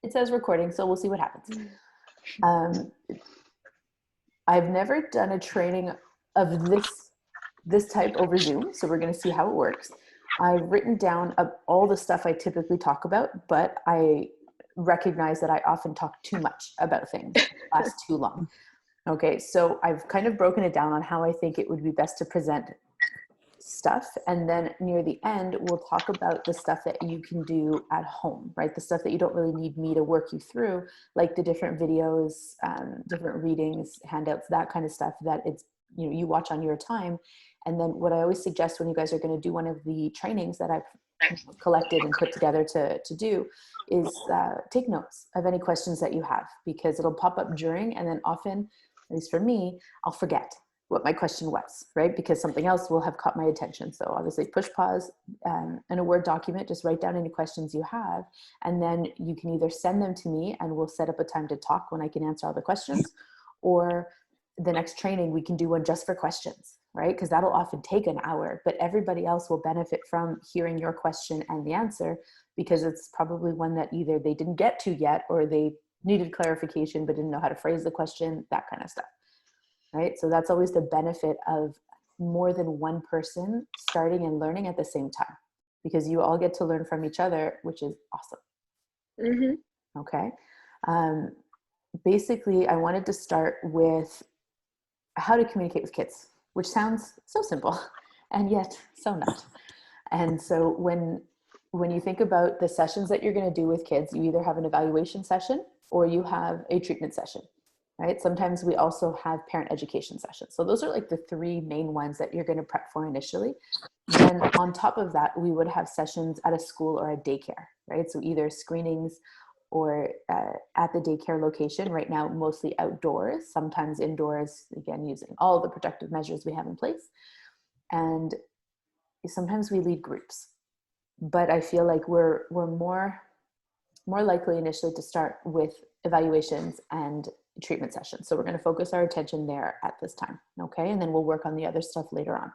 It says recording, so we'll see what happens. Um, I've never done a training of this type over Zoom, so we're going to see how it works. I've written down all the stuff I typically talk about, but I recognize that I often talk too much about things, last too long. Okay, so I've kind of broken it down on how I think it would be best to present stuff, and then near the end we'll talk about the stuff that you can do at home, right? The stuff that you don't really need me to work you through, like the different videos, different readings, handouts, that kind of stuff that it's, you know, you watch on your time. And then what I always suggest when you guys are going to do one of the trainings that I've collected and put together to do is take notes of any questions that you have, because it'll pop up during, and then often, at least for me, I'll forget what my question was, right? Because something else will have caught my attention. So obviously push pause in a Word document, just write down any questions you have, and then you can either send them to me and we'll set up a time to talk when I can answer all the questions, or the next training we can do one just for questions, right? Because that'll often take an hour, but everybody else will benefit from hearing your question and the answer, because it's probably one that either they didn't get to yet, or they needed clarification but didn't know how to phrase the question, that kind of stuff. Right? So that's always the benefit of more than one person starting and learning at the same time, because you all get to learn from each other, which is awesome. Mm-hmm. Okay. Basically, I wanted to start with how to communicate with kids, which sounds so simple and yet so not. And so when you think about the sessions that you're going to do with kids, you either have an evaluation session or you have a treatment session. Right? Sometimes we also have parent education sessions. So those are like the three main ones that you're going to prep for initially. Then on top of that, we would have sessions at a school or a daycare, right? So either screenings or at the daycare location, right now, mostly outdoors, sometimes indoors, again, using all the protective measures we have in place. And sometimes we lead groups, but I feel like we're more likely initially to start with evaluations and treatment sessions. So we're going to focus our attention there at this time. Okay. And then we'll work on the other stuff later on.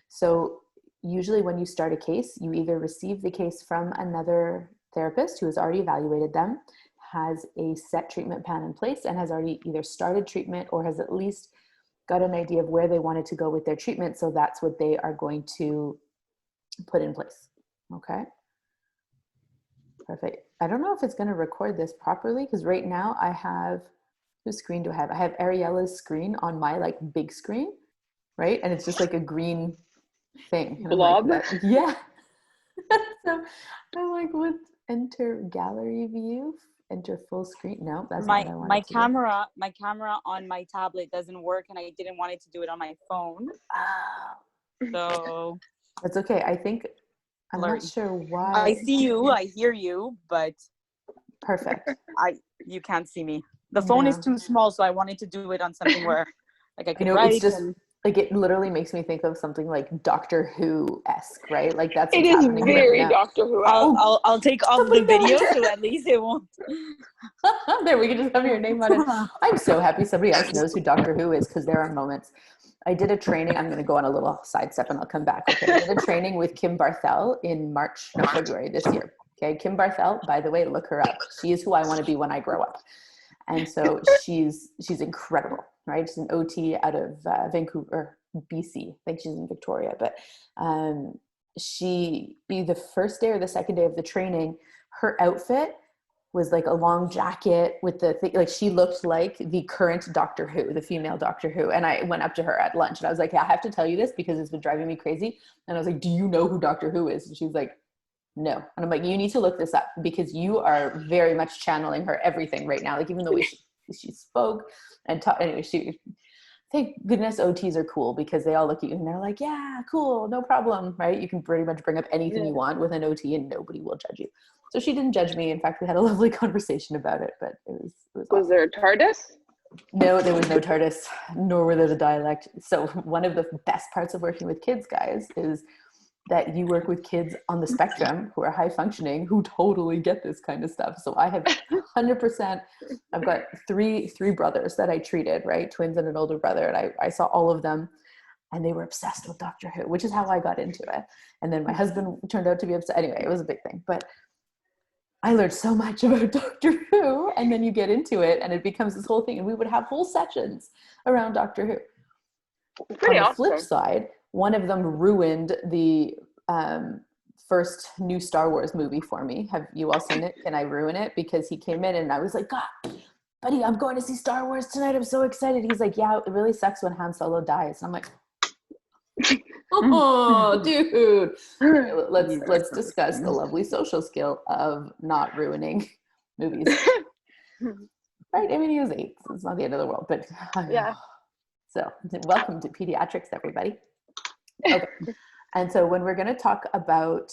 So usually when you start a case, you either receive the case from another therapist who has already evaluated them, has a set treatment plan in place, and has already either started treatment or has at least got an idea of where they wanted to go with their treatment. So that's what they are going to put in place. Okay. Perfect. I don't know if it's going to record this properly, because right now I have, whose screen do I have? I have Ariella's screen on my like big screen, right? And it's just like a green thing. And blob. like, yeah. So I'm like, what? Enter gallery view, enter full screen. No, that's not what I wanted to do. My camera on my tablet doesn't work, and I didn't want it to do it on my phone. So that's okay. I think I'm not sure why. I see you, I hear you, but perfect. You can't see me. The phone is too small, so I wanted to do it on something where like I could write. It's just like, it literally makes me think of something like Doctor Who-esque, right? Like that's it is very Doctor Who. I'll take off the video, so at least it won't. There, we can just have your name on it. I'm so happy somebody else knows who Doctor Who is, because there are moments. I did a training. I'm going to go on a little sidestep and I'll come back. Okay. I did a training with Kim Barthel in February this year. Okay. Kim Barthel, by the way, look her up. She is who I want to be when I grow up. And so she's incredible, right? She's an OT out of Vancouver, BC. I think she's in Victoria, but she, the first day or the second day of the training, her outfit was like a long jacket with the thing, like she looked like the current Doctor Who, the female Doctor Who. And I went up to her at lunch and I was like, I have to tell you this because it's been driving me crazy. And I was like, do you know who Doctor Who is? And she's like, no. And I'm like, you need to look this up, because you are very much channeling her everything right now. Like even the way she spoke and talked, anyway, thank goodness OTs are cool, because they all look at you and they're like, yeah, cool, no problem, right? You can pretty much bring up anything you want with an OT and nobody will judge you. So she didn't judge me. In fact, we had a lovely conversation about it, but it was Was awesome. there a TARDIS? No, there was no TARDIS, nor were there the dialect. So one of the best parts of working with kids, guys, is that you work with kids on the spectrum who are high functioning, who totally get this kind of stuff. So I have 100%, I've got three brothers that I treated, right? Twins and an older brother. And I saw all of them and they were obsessed with Doctor Who, which is how I got into it. And then my husband turned out to be obsessed. Anyway, it was a big thing. But I learned so much about Doctor Who, and then you get into it and it becomes this whole thing, and we would have whole sessions around Doctor Who. Pretty On the awesome. flip side, one of them ruined the first new Star Wars movie for me. Have you all seen it? Can I ruin it? Because he came in and I was like, God, buddy, I'm going to see Star Wars tonight. I'm so excited. He's like, yeah, it really sucks when Han Solo dies. And I'm like, oh, dude. Let's discuss the lovely social skill of not ruining movies. Right? I mean, he was 8, so it's not the end of the world, but Yeah. So welcome to pediatrics, everybody. Okay. And so when we're going to talk about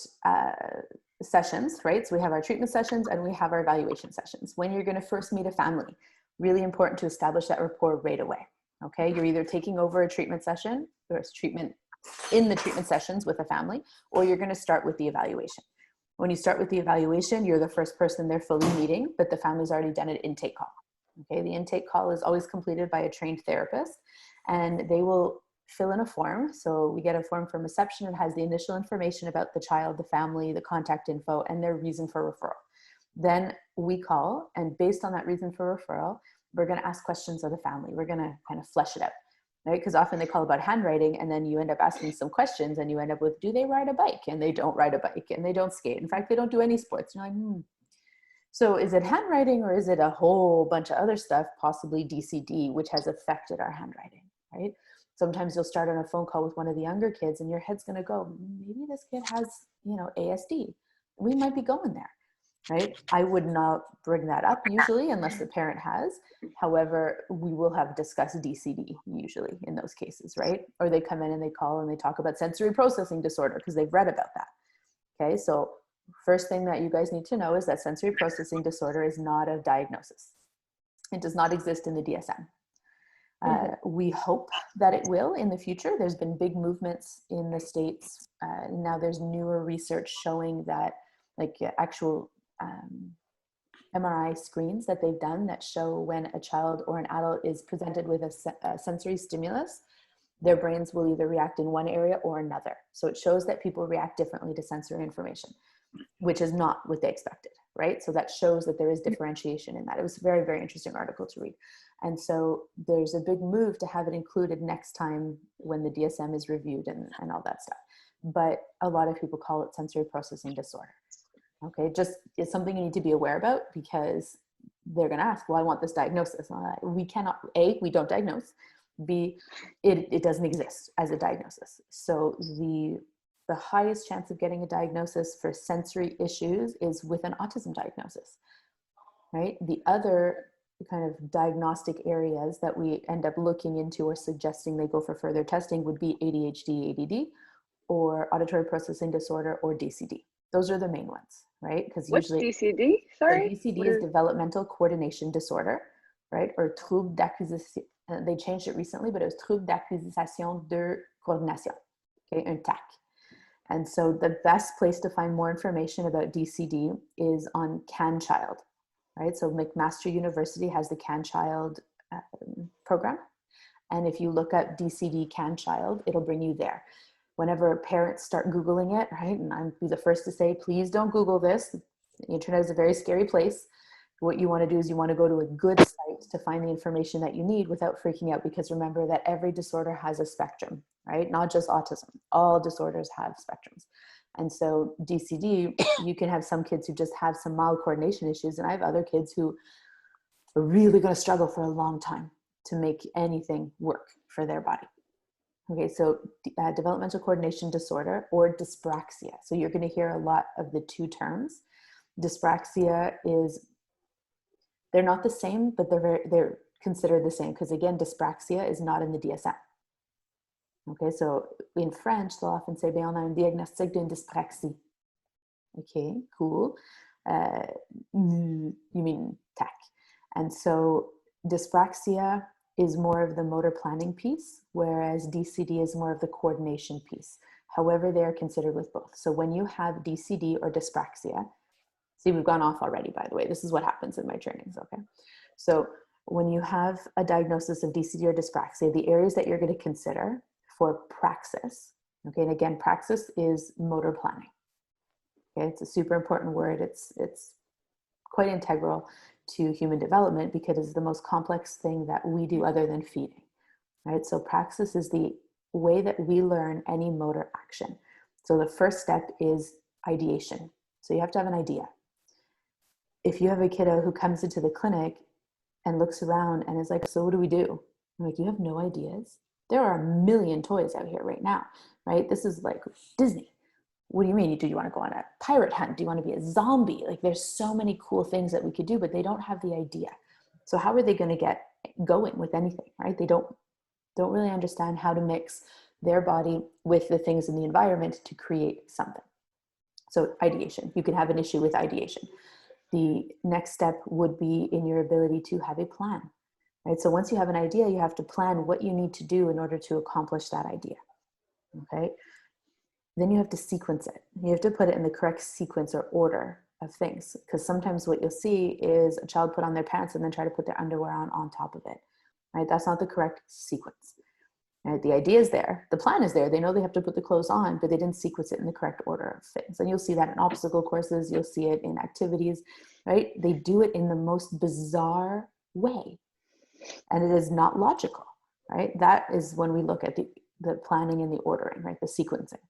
sessions, right? So we have our treatment sessions and we have our evaluation sessions. When you're going to first meet a family, really important to establish that rapport right away. Okay. You're either taking over a treatment session or treatment in the treatment sessions with a family, or you're going to start with the evaluation. When you start with the evaluation, you're the first person they're fully meeting, but the family's already done an intake call. Okay. The intake call is always completed by a trained therapist, and they will fill in a form. So we get a form from reception. It has the initial information about the child, the family, the contact info, and their reason for referral. Then we call, and based on that reason for referral, we're going to ask questions of the family. We're going to kind of flesh it out, right? Because often they call about handwriting, and then you end up asking some questions, and you end up with, do they ride a bike? And they don't ride a bike, and they don't skate. In fact, they don't do any sports. You're like, So is it handwriting, or is it a whole bunch of other stuff, possibly DCD, which has affected our handwriting, right? Sometimes you'll start on a phone call with one of the younger kids and your head's going to go, maybe this kid has, ASD. We might be going there, right? I would not bring that up usually unless the parent has. However, we will have discussed DCD usually in those cases, right? Or they come in and they call and they talk about sensory processing disorder because they've read about that. Okay, so first thing that you guys need to know is that sensory processing disorder is not a diagnosis. It does not exist in the DSM. We hope that it will in the future. There's been big movements in the States. Now there's newer research showing that actual MRI screens that they've done that show when a child or an adult is presented with a sensory stimulus, their brains will either react in one area or another. So it shows that people react differently to sensory information, which is not what they expected, right? So that shows that there is differentiation in that. It was a very, very interesting article to read. And so there's a big move to have it included next time when the DSM is reviewed and all that stuff. But a lot of people call it sensory processing disorder. Okay, just it's something you need to be aware about because they're going to ask, well, I want this diagnosis. We cannot, A, we don't diagnose. B, it doesn't exist as a diagnosis. So the highest chance of getting a diagnosis for sensory issues is with an autism diagnosis, right? The other kind of diagnostic areas that we end up looking into or suggesting they go for further testing would be ADHD, ADD, or auditory processing disorder, or DCD. Those are the main ones, right? Because usually DCD? Sorry? So DCD is developmental coordination disorder, right? Or trouble d'acquisition. They changed it recently, but it was trouble d'acquisition de coordination, okay, un TAC. And so the best place to find more information about DCD is on CanChild, right? So McMaster University has the CanChild program. And if you look up DCD CanChild, it'll bring you there. Whenever parents start Googling it, right? And I'll be the first to say, please don't Google this. The internet is a very scary place. What you want to do is you want to go to a good site to find the information that you need without freaking out, because remember that every disorder has a spectrum, right? Not just autism. All disorders have spectrums. And so DCD, you can have some kids who just have some mild coordination issues, and I have other kids who are really going to struggle for a long time to make anything work for their body. Okay, so developmental coordination disorder or dyspraxia. So you're going to hear a lot of the two terms. Dyspraxia is, they're not the same, but they're considered the same because, again, dyspraxia is not in the DSM. Okay, so in French, they'll often say, on a un diagnostic d'une dyspraxie. Okay, cool. You mean TAC. And so dyspraxia is more of the motor planning piece, whereas DCD is more of the coordination piece. However, they are considered with both. So when you have DCD or dyspraxia, see, we've gone off already, by the way. This is what happens in my trainings, okay? So when you have a diagnosis of DCD or dyspraxia, the areas that you're going to consider for praxis, okay, and again, praxis is motor planning. Okay, it's a super important word. It's quite integral to human development because it's the most complex thing that we do other than feeding, right? So praxis is the way that we learn any motor action. So the first step is ideation. So you have to have an idea. If you have a kiddo who comes into the clinic and looks around and is like, so what do we do? I'm like, you have no ideas? There are a million toys out here right now, right? This is like Disney. What do you mean? Do you want to go on a pirate hunt? Do you want to be a zombie? Like there's so many cool things that we could do, but they don't have the idea. So how are they going to get going with anything, right? They don't really understand how to mix their body with the things in the environment to create something. So ideation, you can have an issue with ideation. The next step would be in your ability to have a plan, right? So once you have an idea, you have to plan what you need to do in order to accomplish that idea, okay? Then you have to sequence it. You have to put it in the correct sequence or order of things, because sometimes what you'll see is a child put on their pants and then try to put their underwear on top of it, right? That's not the correct sequence. Right? The idea is there, the plan is there. They know they have to put the clothes on, but they didn't sequence it in the correct order of things. And you'll see that in obstacle courses, you'll see it in activities, right? They do it in the most bizarre way, and it is not logical, right? That is when we look at the planning and the ordering, right? The sequencing.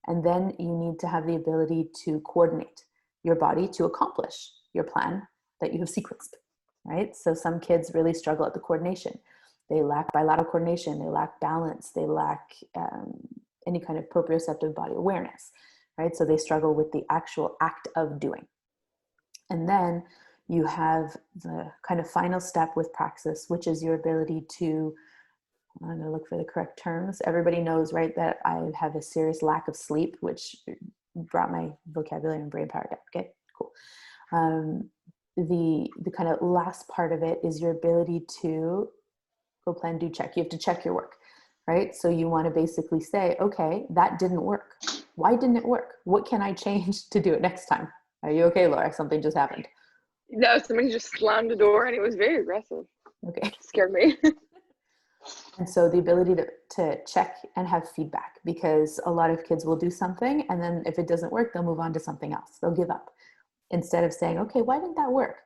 And then you need to have the ability to coordinate your body to accomplish your plan that you have sequenced, right? So some kids really struggle at the coordination. They lack bilateral coordination, they lack balance, they lack any kind of proprioceptive body awareness, right? So they struggle with the actual act of doing. And then you have the kind of final step with praxis, which is your ability to, I'm going to look for the correct terms. Everybody knows, right, that I have a serious lack of sleep, which brought my vocabulary and brain power down. Okay, cool. The kind of last part of it is your ability to go plan, do, check. You have to check your work, right? So you want to basically say, okay, that didn't work. Why didn't it work? What can I change to do it next time? Are you okay, Laura? Something just happened. No, somebody just slammed the door and it was very aggressive. Okay. It scared me. And so the ability to check and have feedback, because a lot of kids will do something and then if it doesn't work, they'll move on to something else. They'll give up instead of saying, okay, why didn't that work?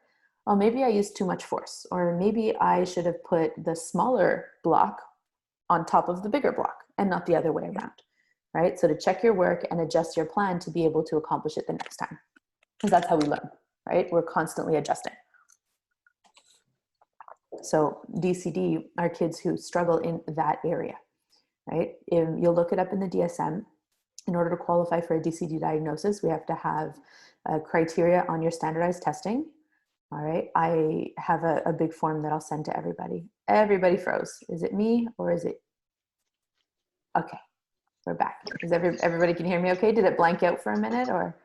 Oh, maybe I used too much force, or maybe I should have put the smaller block on top of the bigger block and not the other way around, right? So to check your work and adjust your plan to be able to accomplish it the next time, because that's how we learn, right? We're constantly adjusting. So DCD are kids who struggle in that area, right? If you'll look it up in the DSM, in order to qualify for a DCD diagnosis, we have to have criteria on your standardized testing. All right, I have a big form that I'll send to everybody. Everybody froze. Is it me or is it? Okay, we're back. Is everybody can hear me okay? Did it blank out for a minute or?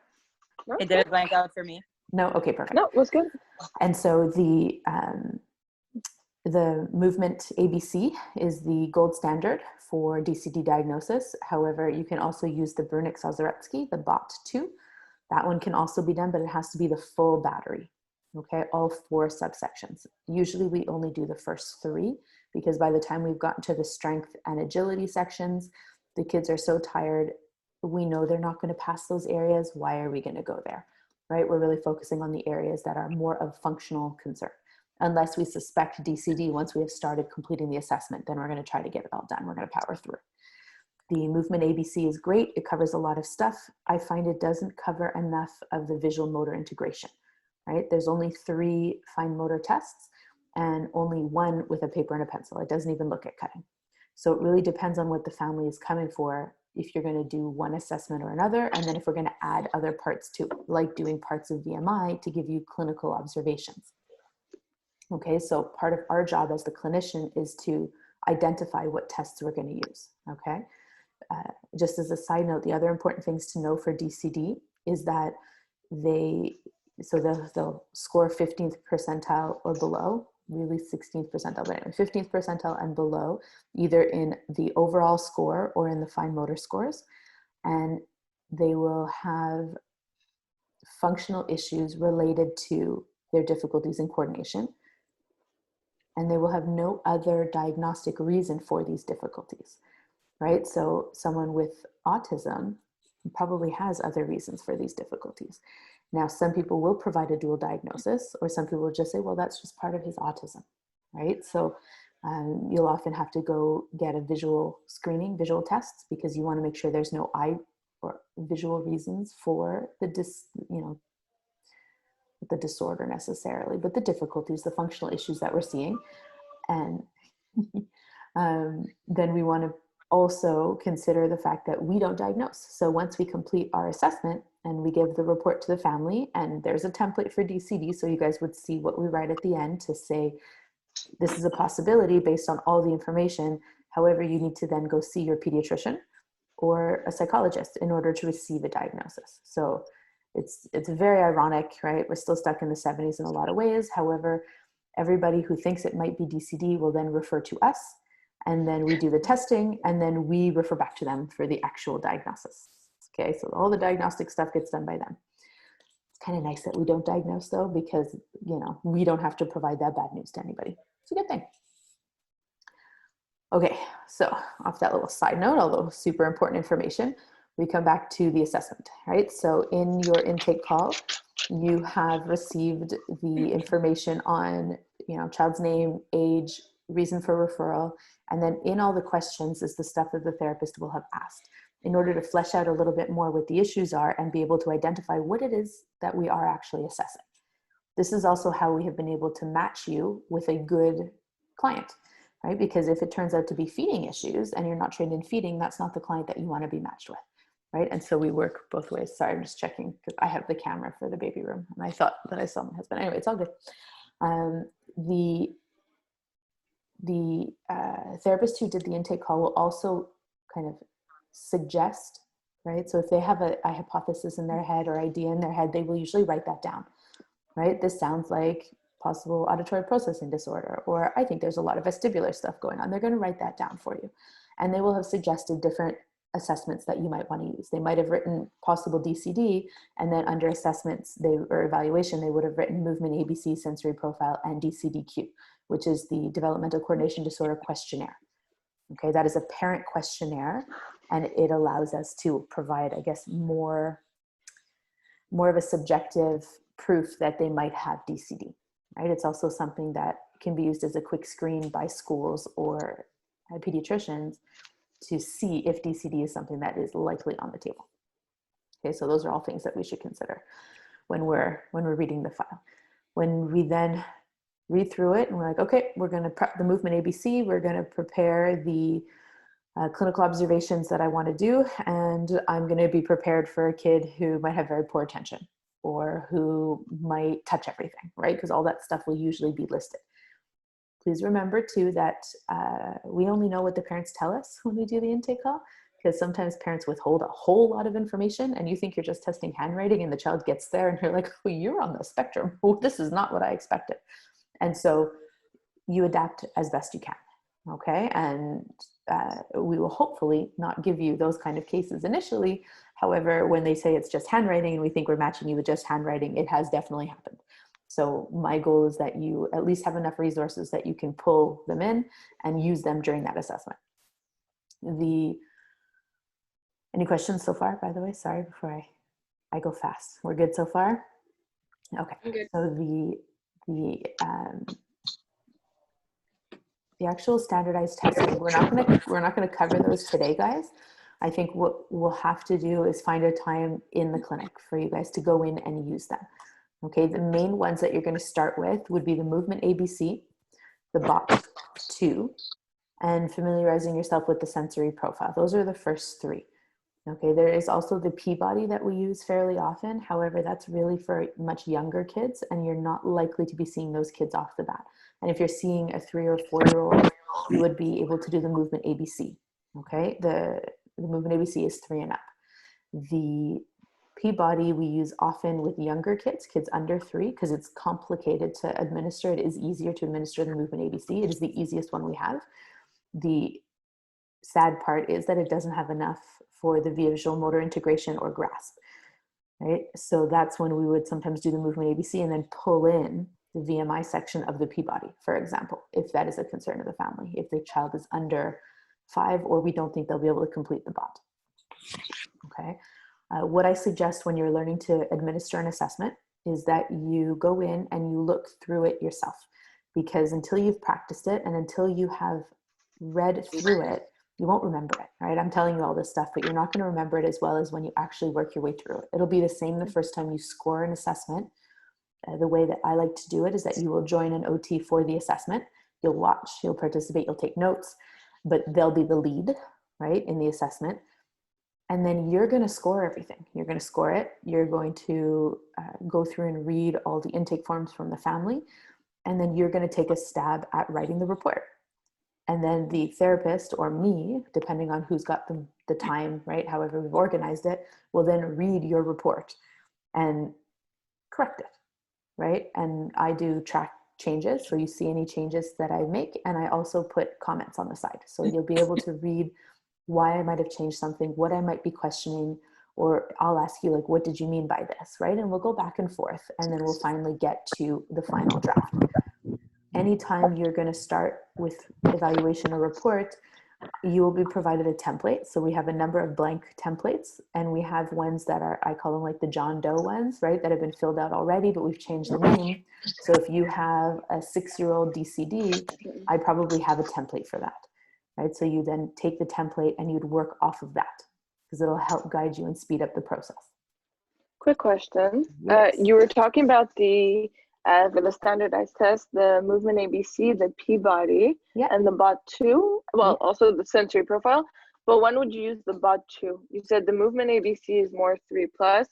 It didn't blank out for me. No, okay, perfect. No, it was good. And so the movement ABC is the gold standard for DCD diagnosis. However, you can also use the Brunik-Sazaretsky, the BOT2. That one can also be done, but it has to be the full battery. Okay, all 4 subsections. Usually we only do the first 3 because by the time we've gotten to the strength and agility sections, the kids are so tired. We know they're not going to pass those areas. Why are we going to go there? Right? We're really focusing on the areas that are more of functional concern. Unless we suspect DCD, once we have started completing the assessment, then we're going to try to get it all done. We're going to power through. The movement ABC is great. It covers a lot of stuff. I find it doesn't cover enough of the visual motor integration. Right? There's only 3 fine motor tests and only 1 with a paper and a pencil. It doesn't even look at cutting. So it really depends on what the family is coming for, if you're going to do one assessment or another, and then if we're going to add other parts to it, like doing parts of VMI to give you clinical observations. Okay, so part of our job as the clinician is to identify what tests we're going to use. Okay, just as a side note, the other important things to know for DCD is that they'll score 15th percentile or below, really 16th percentile, but anyway, 15th percentile and below, either in the overall score or in the fine motor scores. And they will have functional issues related to their difficulties in coordination. And they will have no other diagnostic reason for these difficulties, right? So someone with autism probably has other reasons for these difficulties. Now, some people will provide a dual diagnosis, or some people will just say, well, that's just part of his autism, right? So you'll often have to go get a visual screening, visual tests, because you want to make sure there's no eye or visual reasons for the the disorder necessarily, but the difficulties, the functional issues that we're seeing. And then we want to also consider the fact that we don't diagnose. So once we complete our assessment and we give the report to the family, and there's a template for DCD, so you guys would see what we write at the end to say, this is a possibility based on all the information. However, you need to then go see your pediatrician or a psychologist in order to receive a diagnosis. So it's very ironic, right? We're still stuck in the 70s in a lot of ways. However, everybody who thinks it might be DCD will then refer to us, and then we do the testing, and then we refer back to them for the actual diagnosis. Okay, so all the diagnostic stuff gets done by them. It's kind of nice that we don't diagnose though, because we don't have to provide that bad news to anybody. It's a good thing. Okay, so off that little side note, although super important information, we come back to the assessment, right? So in your intake call, you have received the information on, child's name, age, reason for referral, and then in all the questions is the stuff that the therapist will have asked in order to flesh out a little bit more what the issues are and be able to identify what it is that we are actually assessing. This is also how we have been able to match you with a good client, right? Because if it turns out to be feeding issues and you're not trained in feeding, that's not the client that you want to be matched with, right? And so we work both ways. Sorry, I'm just checking because I have the camera for the baby room and I thought that I saw my husband. Anyway, it's all good. The therapist who did the intake call will also kind of suggest, right? So if they have a hypothesis in their head or idea in their head, they will usually write that down, right? This sounds like possible auditory processing disorder, or I think there's a lot of vestibular stuff going on. They're going to write that down for you. And they will have suggested different assessments that you might want to use. They might have written possible DCD, and then under assessments or evaluation, they would have written movement ABC, sensory profile, and DCDQ, which is the developmental coordination disorder questionnaire. Okay, that is a parent questionnaire, and it allows us to provide, I guess, more of a subjective proof that they might have DCD, right? It's also something that can be used as a quick screen by schools or pediatricians to see if DCD is something that is likely on the table. Okay, so those are all things that we should consider when we're reading the file. When we then read through it and we're like, okay, we're going to prep the movement ABC, we're going to prepare the clinical observations that I want to do, and I'm going to be prepared for a kid who might have very poor attention or who might touch everything, right? Because all that stuff will usually be listed. Please remember too that we only know what the parents tell us when we do the intake call, because sometimes parents withhold a whole lot of information and you think you're just testing handwriting and the child gets there and you're like, oh, you're on the spectrum. Oh, this is not what I expected. And so you adapt as best you can, okay? And we will hopefully not give you those kind of cases initially. However, when they say it's just handwriting and we think we're matching you with just handwriting, it has definitely happened. So my goal is that you at least have enough resources that you can pull them in and use them during that assessment. Any questions so far, by the way? Sorry, before I go fast. We're good so far? Okay. Good. So the actual standardized testing, we're not gonna cover those today, guys. I think what we'll have to do is find a time in the clinic for you guys to go in and use them. Okay, the main ones that you're going to start with would be the movement ABC, the box 2, and familiarizing yourself with the sensory profile. Those are the first 3. Okay, there is also the P-body that we use fairly often. However, that's really for much younger kids, and you're not likely to be seeing those kids off the bat. And if you're seeing a 3 or 4-year-old, you would be able to do the movement ABC. Okay, the movement ABC is 3 and up. The P-body we use often with younger kids under 3, because it's complicated to administer. It is easier to administer the movement ABC. It is the easiest one we have. The sad part is that it doesn't have enough for the visual motor integration or grasp, right? So that's when we would sometimes do the movement ABC and then pull in the VMI section of the P-body, for example, if that is a concern of the family, if the child is under 5 or we don't think they'll be able to complete the BOT. Okay. What I suggest when you're learning to administer an assessment is that you go in and you look through it yourself, because until you've practiced it and until you have read through it, you won't remember it, right? I'm telling you all this stuff, but you're not going to remember it as well as when you actually work your way through it. It'll be the same the first time you score an assessment. The way that I like to do it is that you will join an OT for the assessment. You'll watch, you'll participate, you'll take notes, but they'll be the lead, right, in the assessment. And then you're going to score everything. You're going to score it. You're going to go through and read all the intake forms from the family. And then you're going to take a stab at writing the report. And then the therapist, or me, depending on who's got the time, right, however we've organized it, will then read your report and correct it, right? And I do track changes. So you see any changes that I make. And I also put comments on the side. So you'll be able to read why I might have changed something, what I might be questioning, or I'll ask you, like, what did you mean by this, right? And we'll go back and forth, and then we'll finally get to the final draft. Anytime you're going to start with evaluation or report, you will be provided a template. So we have a number of blank templates, and we have ones that are, I call them like the John Doe ones, right? That have been filled out already, but we've changed the name. So if you have a 6-year-old DCD, I probably have a template for that, right? So you then take the template and you'd work off of that, because it'll help guide you and speed up the process. Quick question. Yes. You were talking about for the standardized test, the movement ABC, the Peabody, Yeah. and the BOT2, well, also the sensory profile. But when would you use the BOT2? You said the movement ABC is more 3+,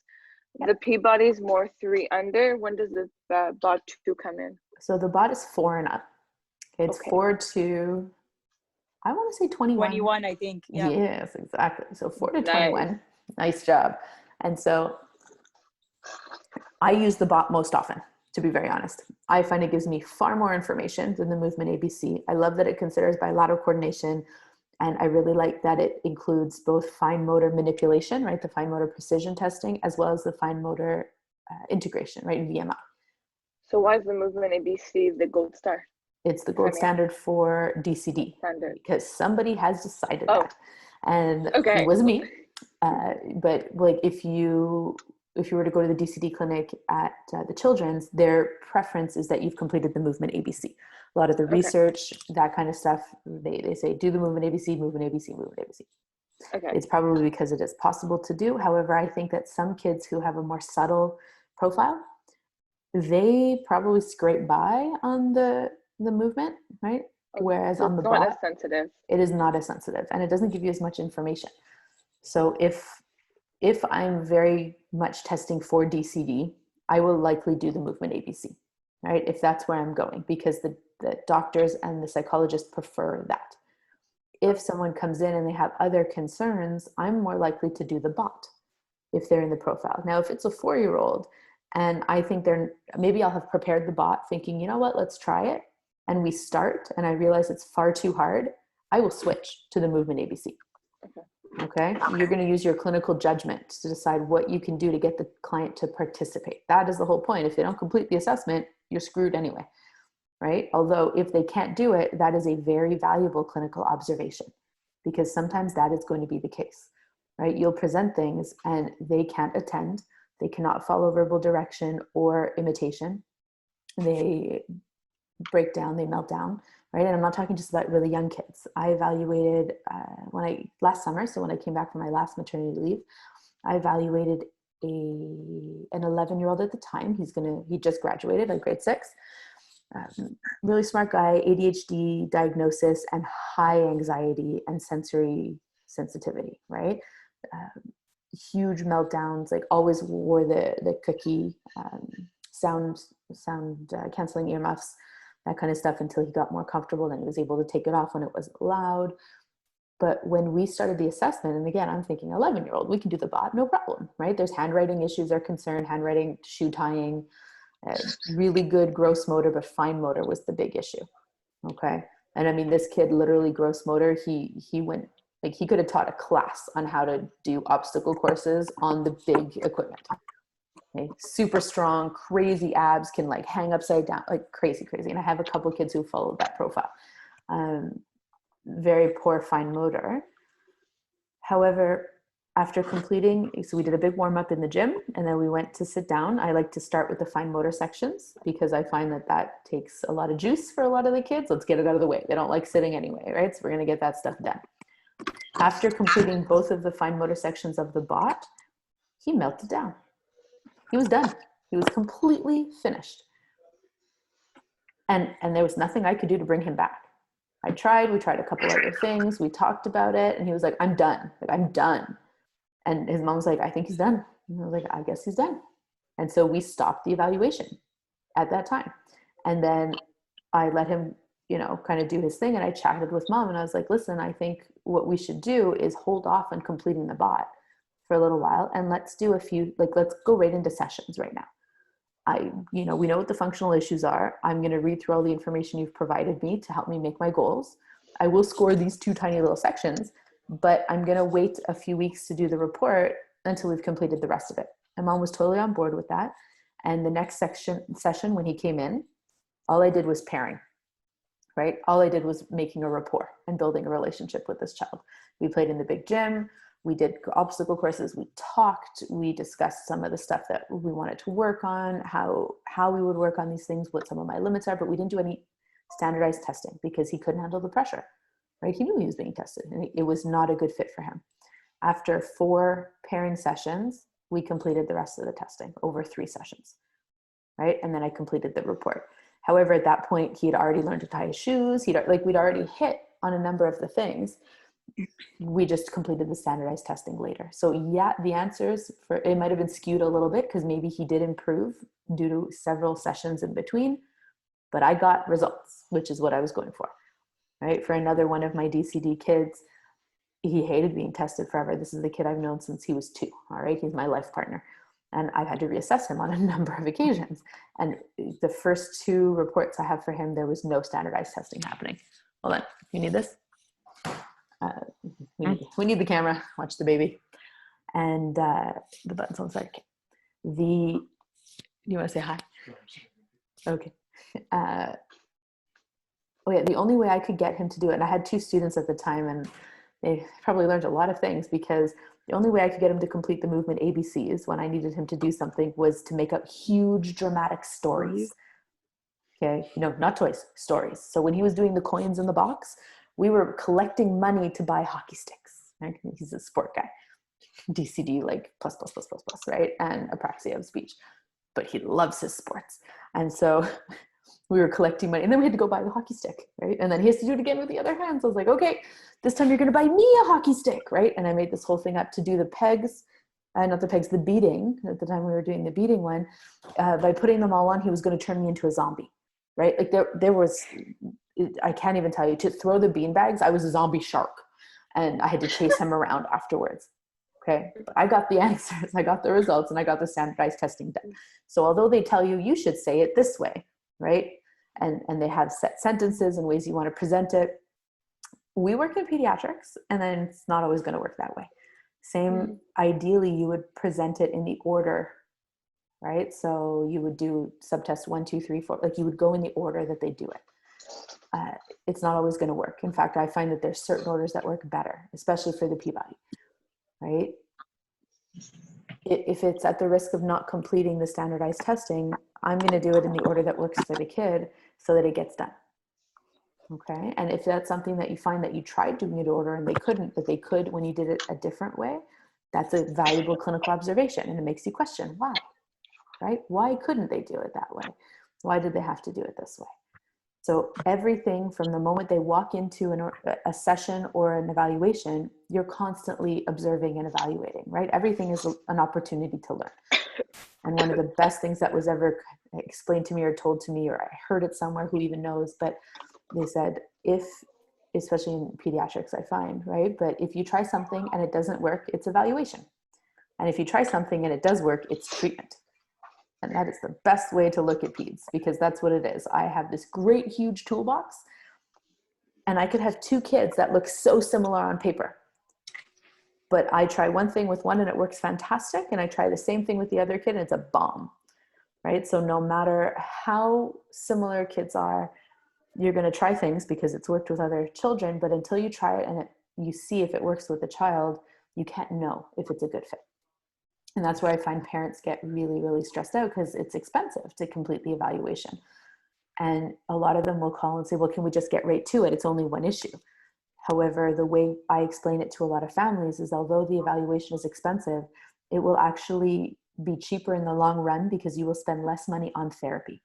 the Peabody is more 3 under. When does the BOT2 come in? So the BOT is 4 and up. It's Okay. 4 to, I want to say 21. 21, I think. Yeah. Yes, exactly. So 4 to Nice. 21. Nice job. And so I use the BOT most often, to be very honest. I find it gives me far more information than the movement ABC. I love that it considers bilateral coordination. And I really like that it includes both fine motor manipulation, right? The fine motor precision testing, as well as the fine motor integration, right? VMI. So why is the movement ABC the gold star? It's the gold standard for DCD. Standard. Because somebody has decided that. And Okay. it was me. But like if you were to go to the DCD clinic at the Children's, their preference is that you've completed the movement ABC. A lot of the research, that kind of stuff, they say, do the movement ABC, movement ABC, movement ABC. Okay. It's probably because it is possible to do. However, I think that some kids who have a more subtle profile, they probably scrape by on the movement, right? Whereas So on the it's not BOT, as sensitive. it is not as sensitive, and it doesn't give you as much information. So if I'm very much testing for DCD, I will likely do the movement ABC, right? If that's where I'm going, because the doctors and the psychologists prefer that. If someone comes in and they have other concerns, I'm more likely to do the BOT if they're in the profile. Now, if it's a 4-year-old and I think maybe I'll have prepared the BOT thinking, you know what, let's try it. And we start and I realize it's far too hard, I will switch to the movement ABC. Okay. You're going to use your clinical judgment to decide what you can do to get the client to participate. That is the whole point. If they don't complete the assessment, you're screwed anyway, right? Although if they can't do it, that is a very valuable clinical observation, because sometimes that is going to be the case, right? You'll present things and they can't attend. They cannot follow verbal direction or imitation. They break down, they melt down, right? And I'm not talking just about really young kids. I evaluated last summer, so when I came back from my last maternity leave, I evaluated an 11-year-old at the time. He just graduated, like grade 6. Really smart guy, ADHD diagnosis, and high anxiety and sensory sensitivity, right? Huge meltdowns, like always wore the cookie sound canceling earmuffs, that kind of stuff, until he got more comfortable. Then he was able to take it off when it wasn't loud. But when we started the assessment, and again, I'm thinking 11-year-old, we can do the BOT, no problem, right? There's handwriting issues are concerned, handwriting, shoe tying, really good gross motor, but fine motor was the big issue. Okay. And I mean, this kid literally gross motor, he went, like, he could have taught a class on how to do obstacle courses on the big equipment. Okay. Super strong, crazy abs, can like hang upside down, like crazy. And I have a couple of kids who followed that profile. Very poor fine motor. However, After completing, so we did a big warm up in the gym, and then we went to sit down. I like to start with the fine motor sections because I find that that takes a lot of juice for a lot of the kids. Let's get it out of the way. They don't like sitting anyway, right? So we're going to get that stuff done. After completing both of the fine motor sections of the bot, he melted down. He was done. He was completely finished. And there was nothing I could do to bring him back. We tried a couple other things. We talked about it, and he was like, I'm done. Like, I'm done. And his mom was like, I think he's done. And I was like, I guess he's done. And so we stopped the evaluation at that time. And then I let him, kind of do his thing. And I chatted with mom, and I was like, listen, I think what we should do is hold off on completing the bot for a little while. And let's do let's go right into sessions right now. We know what the functional issues are. I'm going to read through all the information you've provided me to help me make my goals. I will score these 2 tiny little sections, but I'm going to wait a few weeks to do the report until we've completed the rest of it. And mom was totally on board with that. And the next session, when he came in, all I did was pairing, right? All I did was making a rapport and building a relationship with this child. We played in the big gym. We did obstacle courses. We talked. We discussed some of the stuff that we wanted to work on, how we would work on these things, what some of my limits are, but we didn't do any standardized testing because he couldn't handle the pressure, right? He knew he was being tested, and it was not a good fit for him. After 4 pairing sessions, we completed the rest of the testing over 3 sessions, right? And then I completed the report. However, at that point, he had already learned to tie his shoes. We'd already hit on a number of the things. We just completed the standardized testing later. So yeah, the answers it might have been skewed a little bit because maybe he did improve due to several sessions in between, but I got results, which is what I was going for, right? For another one of my DCD kids, he hated being tested forever. This is the kid I've known since he was 2, all right? He's my life partner. And I've had to reassess him on a number of occasions. And the first 2 reports I have for him, there was no standardized testing happening. Hold on, you need this? We need the camera. Watch the baby. And the button's on the side. You want to say hi? Okay. The only way I could get him to do it, and I had 2 students at the time, and they probably learned a lot of things, because the only way I could get him to complete the movement ABCs when I needed him to do something was to make up huge dramatic stories. Okay, not toys, stories. So when he was doing the coins in the box, we were collecting money to buy hockey sticks, right? He's a sport guy. DCD, like plus, right? And apraxia of speech. But he loves his sports. And so we were collecting money. And then we had to go buy the hockey stick, right? And then he has to do it again with the other hand. So I was like, okay, this time you're going to buy me a hockey stick, right? And I made this whole thing up to do the pegs, the beating. At the time we were doing the beating one. By putting them all on, he was going to turn me into a zombie, right? Like there was... I can't even tell you, to throw the bean bags, I was a zombie shark, and I had to chase him around afterwards. Okay. But I got the answers, I got the results, and I got the standardized testing done. So although they tell you should say it this way, right? And they have set sentences and ways you want to present it. We work in pediatrics, and then it's not always going to work that way. Ideally, you would present it in the order, right? So you would do subtest 1, 2, 3, 4, like you would go in the order that they do it. It's not always going to work. In fact, I find that there's certain orders that work better, especially for the Peabody, right? If it's at the risk of not completing the standardized testing, I'm going to do it in the order that works for the kid so that it gets done. Okay. And if that's something that you find that you tried doing it order and they couldn't, but they could when you did it a different way, that's a valuable clinical observation, and it makes you question why, right? Why couldn't they do it that way? Why did they have to do it this way? So everything from the moment they walk into a session or an evaluation, you're constantly observing and evaluating, right? Everything is an opportunity to learn. And one of the best things that was ever explained to me or told to me, or I heard it somewhere, who even knows, but they said, especially in pediatrics, I find, right? But if you try something and it doesn't work, it's evaluation. And if you try something and it does work, it's treatment. And that is the best way to look at peds, because that's what it is. I have this great, huge toolbox, and I could have 2 kids that look so similar on paper. But I try one thing with one and it works fantastic, and I try the same thing with the other kid and it's a bomb, right? So no matter how similar kids are, you're going to try things because it's worked with other children, but until you try it and you see if it works with the child, You can't know if it's a good fit. And that's where I find parents get really, really stressed out because it's expensive to complete the evaluation. And a lot of them will call and say, well, can we just get right to it? It's only one issue. However, the way I explain it to a lot of families is although the evaluation is expensive, it will actually be cheaper in the long run because you will spend less money on therapy.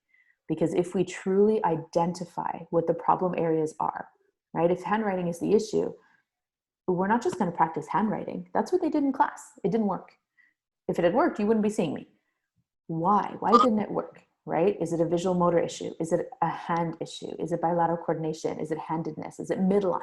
Because if we truly identify what the problem areas are, right? If handwriting is the issue, we're not just going to practice handwriting. That's what they did in class. It didn't work. If it had worked, you wouldn't be seeing me. Why? Why didn't it work, right? Is it a visual motor issue? Is it a hand issue? Is it bilateral coordination? Is it handedness? Is it midline,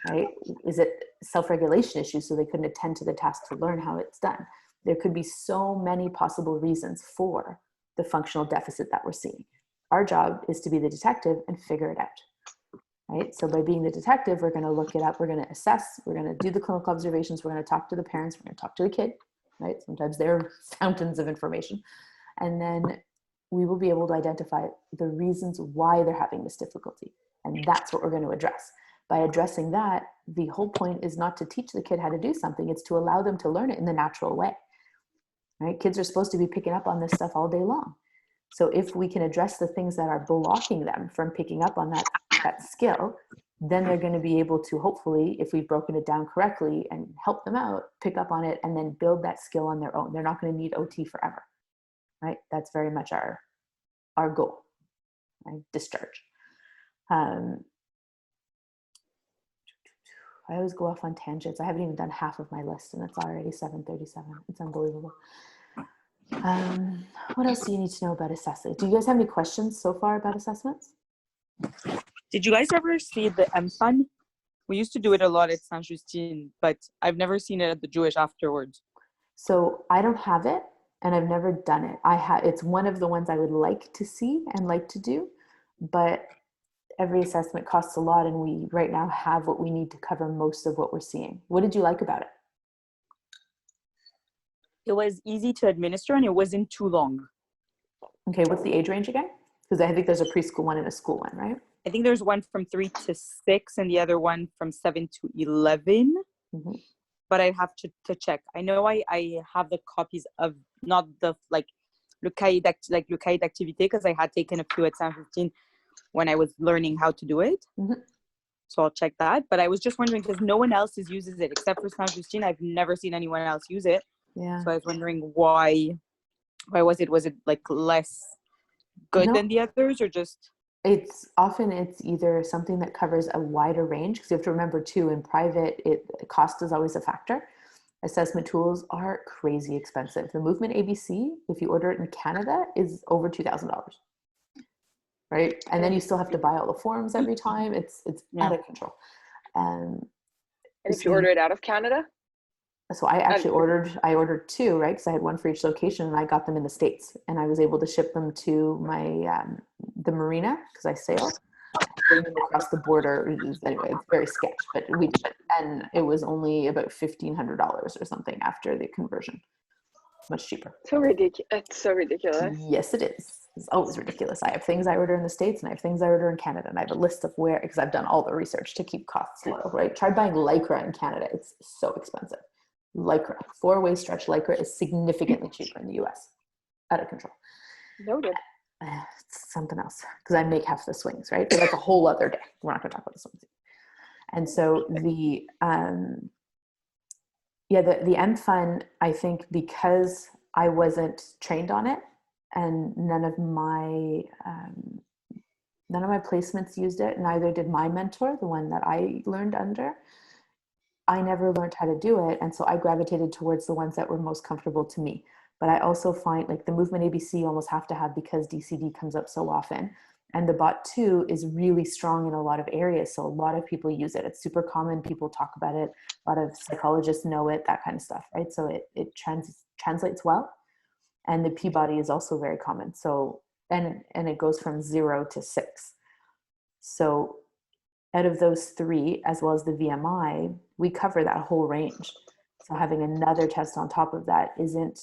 right? Is it self-regulation issues so they couldn't attend to the task to learn how it's done? There could be so many possible reasons for the functional deficit that we're seeing. Our job is to be the detective and figure it out, right? So by being the detective, we're going to look it up, we're going to assess, we're going to do the clinical observations, we're going to talk to the parents, we're going to talk to the kid, right? Sometimes they're fountains of information. And then we will be able to identify the reasons why they're having this difficulty. And that's what we're going to address. By addressing that, the whole point is not to teach the kid how to do something, it's to allow them to learn it in the natural way, right? Kids are supposed to be picking up on this stuff all day long. So if we can address the things that are blocking them from picking up on that skill, then they're going to be able to, hopefully, if we've broken it down correctly and help them out, pick up on it and then build that skill on their own. They're not going to need OT forever, right? That's very much our goal, right? Discharge. I always go off on tangents. I haven't even done half of my list and it's already 7:37. It's unbelievable. What else do you need to know about assessment? Do you guys have any questions so far about assessments? Did you guys ever see the M-Fun? We used to do it a lot at Saint Justine, but I've never seen it at the Jewish afterwards. So I don't have it and I've never done it. It's one of the ones I would like to see and like to do, but every assessment costs a lot and we right now have what we need to cover most of what we're seeing. What did you like about it? It was easy to administer and it wasn't too long. Okay, what's the age range again? Because I think there's a preschool one and a school one, right? I think there's one from 3 to 6 and the other one from 7 to 11. Mm-hmm. But I'd have to check. I know I have the copies of not the le cahier d'activité because I had taken a few at Saint Justine when I was learning how to do it. Mm-hmm. So I'll check that. But I was just wondering because no one else uses it except for Saint Justine. I've never seen anyone else use it. Yeah. So I was wondering why was it like less good than the others or just? It's either something that covers a wider range because you have to remember too, in private, cost is always a factor. Assessment tools are crazy expensive. The Movement ABC, if you order it in Canada, is over $2,000, right? And then you still have to buy all the forms every time. It's out of control. And if you order it out of Canada? So I actually ordered two, right? Because I had one for each location and I got them in the States and I was able to ship them to my, the marina because I sail. Bring them across the border. Anyway, it's very sketch, but we did it. And it was only about $1,500 or something after the conversion. Much cheaper. So ridiculous. It's so ridiculous. Yes, it is. It's always ridiculous. I have things I order in the States and I have things I order in Canada. And I have a list of where, because I've done all the research to keep costs low, right? Try buying Lycra in Canada. It's so expensive. Lycra, 4-way stretch Lycra is significantly cheaper in the US. Out of control. Noted. It's something else because I make half the swings, right? So that's a whole other day. We're not going to talk about the swings. And so the M-Fun, I think because I wasn't trained on it and none of my placements used it, neither did my mentor, the one that I learned under. I never learned how to do it. And so I gravitated towards the ones that were most comfortable to me. But I also find like the Movement ABC you almost have to have because DCD comes up so often. And the Bot 2 is really strong in a lot of areas. So a lot of people use it. It's super common. People talk about it. A lot of psychologists know it, that kind of stuff, right? So it translates well. And the P-Body is also very common. So, and it goes from 0 to 6. So out of those three, as well as the VMI, we cover that whole range. So having another test on top of that isn't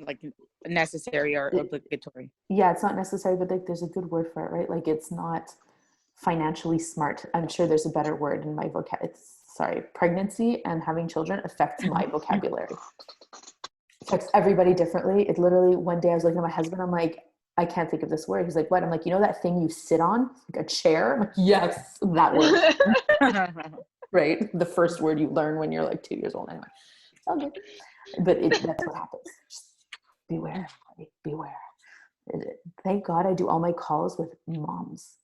like necessary or obligatory. Yeah, it's not necessary, but like there's a good word for it, right? Like it's not financially smart. I'm sure there's a better word in my vocab. It's pregnancy and having children affects my vocabulary. Affects everybody differently. It literally, one day I was looking at my husband, I'm like, I can't think of this word. He's like, what? I'm like, you know that thing you sit on, like a chair? I'm like, yes, that word. Right? The first word you learn when you're like 2 years old. Anyway, it's all good. But that's what happens. Just beware, buddy, beware. Thank God I do all my calls with moms,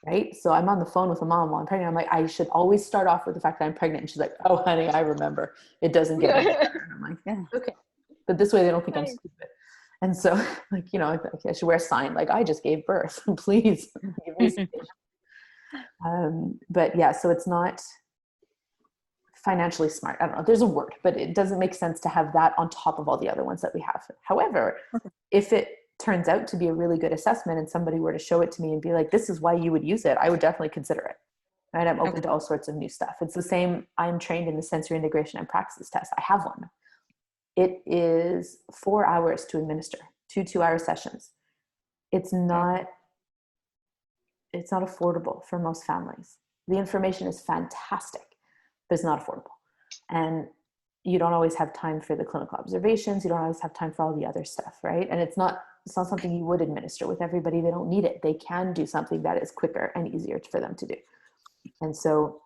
right? So I'm on the phone with a mom while I'm pregnant. I'm like, I should always start off with the fact that I'm pregnant. And she's like, oh, honey, I remember. It doesn't get any better. And I'm like, yeah, okay. But this way they don't think I'm stupid. And so, like, you know, I should wear a sign like, I just gave birth. Please give me some. But yeah, so it's not financially smart. I don't know, there's a word, but it doesn't make sense to have that on top of all the other ones that we have. However, if it turns out to be a really good assessment and somebody were to show it to me and be like, this is why you would use it, I would definitely consider it. Right? I'm open to all sorts of new stuff. It's the same. I'm trained in the sensory integration and praxis test. I have one. It is 4 hours to administer, 2 2-hour sessions. It's not affordable for most families. The information is fantastic, but it's not affordable. And you don't always have time for the clinical observations. You don't always have time for all the other stuff, right? And it's not something you would administer with everybody. They don't need it. They can do something that is quicker and easier for them to do. And so